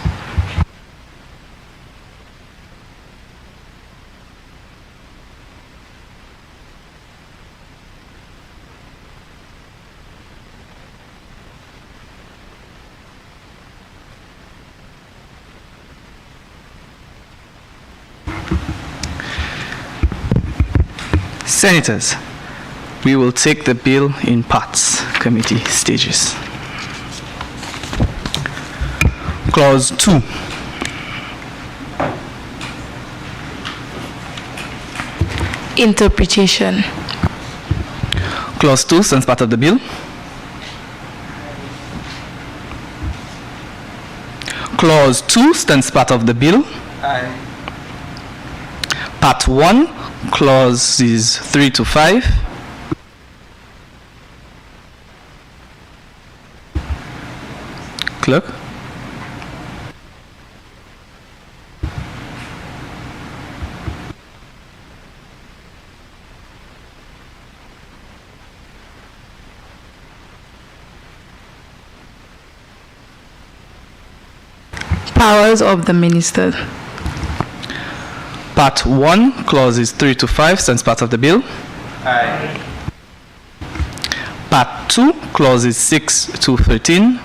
Senators, we will take the bill in parts, committee stages. Clause 2. Interpretation. Clause 2 stands part of the bill. Clause 2 stands part of the bill. Aye. Part 1, clauses 3 to 5. Clerk. Powers of the Minister. Part 1, clauses 3 to 5 stands part of the bill. Aye. Part 2, clauses 6 to 13.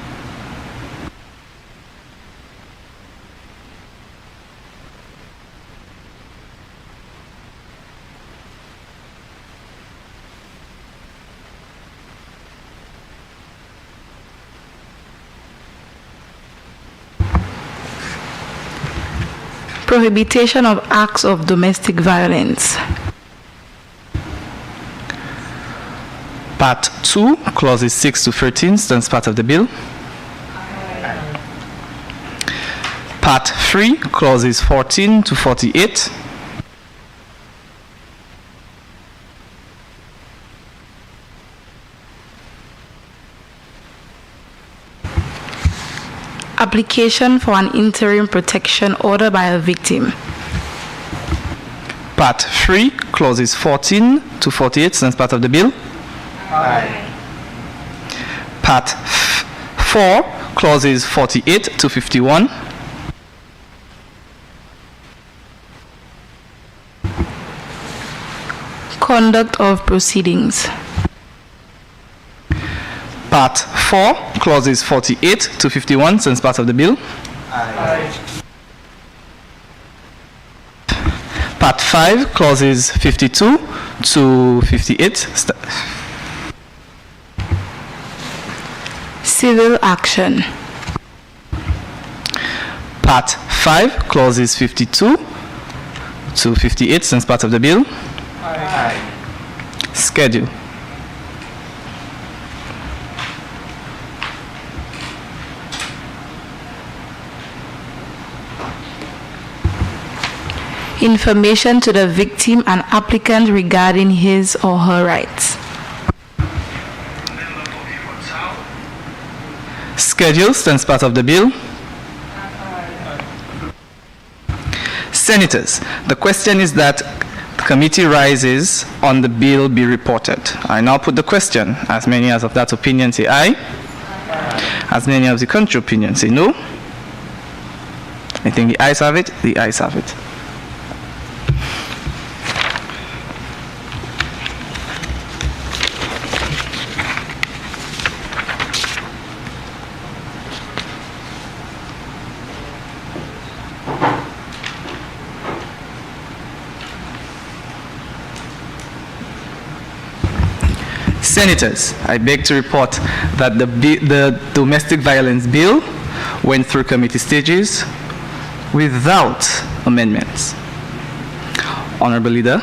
Prohibition of acts of domestic violence. Part 2, clauses 6 to 13 stands part of the bill. Part 3, clauses 14 to 48. Application for an interim protection order by a victim. Part 3, clauses 14 to 48 stands part of the bill. Aye. Part 4, clauses 48 to 51. Conduct of proceedings. Part 4, clauses 48 to 51 stands part of the bill. Aye. Part 5, clauses 52 to 58. Civil action. Part 5, clauses 52 to 58 stands part of the bill. Aye. Schedule. Information to the victim and applicant regarding his or her rights. Schedule stands part of the bill. Senators, the question is that the committee rises on the bill be reported. I now put the question. As many as of that opinion say aye. As many of the contrary opinion say no. I think the ayes have it. The ayes have it. Senators, I beg to report that the domestic violence bill went through committee stages without amendments. Honorable Leader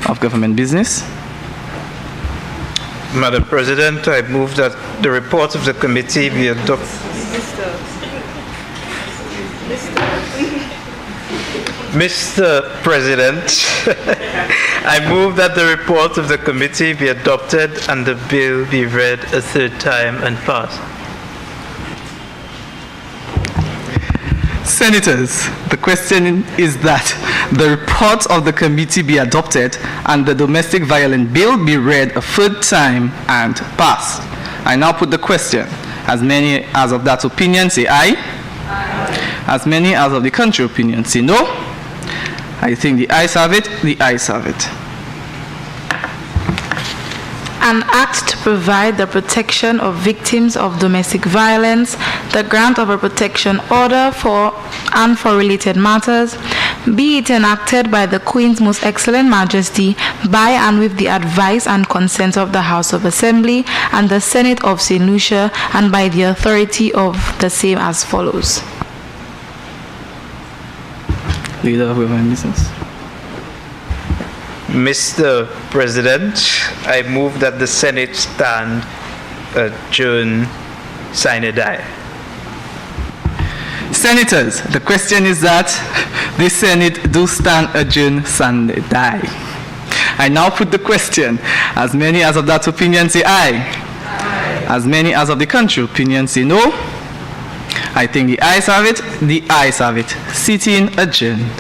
of Government Business. Madam President, I move that the report of the committee be adopted. Mr. President, I move that the report of the committee be adopted and the bill be read a third time and passed. Senators, the question is that the report of the committee be adopted and the domestic violence bill be read a third time and passed. I now put the question. As many as of that opinion say aye. Aye. As many as of the contrary opinion say no. I think the ayes have it. The ayes have it. An act to provide the protection of victims of domestic violence, the grant of a protection order for and for related matters, be it enacted by the Queen's Most Excellent Majesty by and with the advice and consent of the House of Assembly and the Senate of St. Lucia and by the authority of the same as follows. Leader of Women Business. Mr. President, I move that the Senate stand adjourn sine die. Senators, the question is that the Senate do stand adjourn sine die. I now put the question. As many as of that opinion say aye. Aye. As many as of the contrary opinion say no. I think the ayes have it. The ayes have it. Sitting adjourned.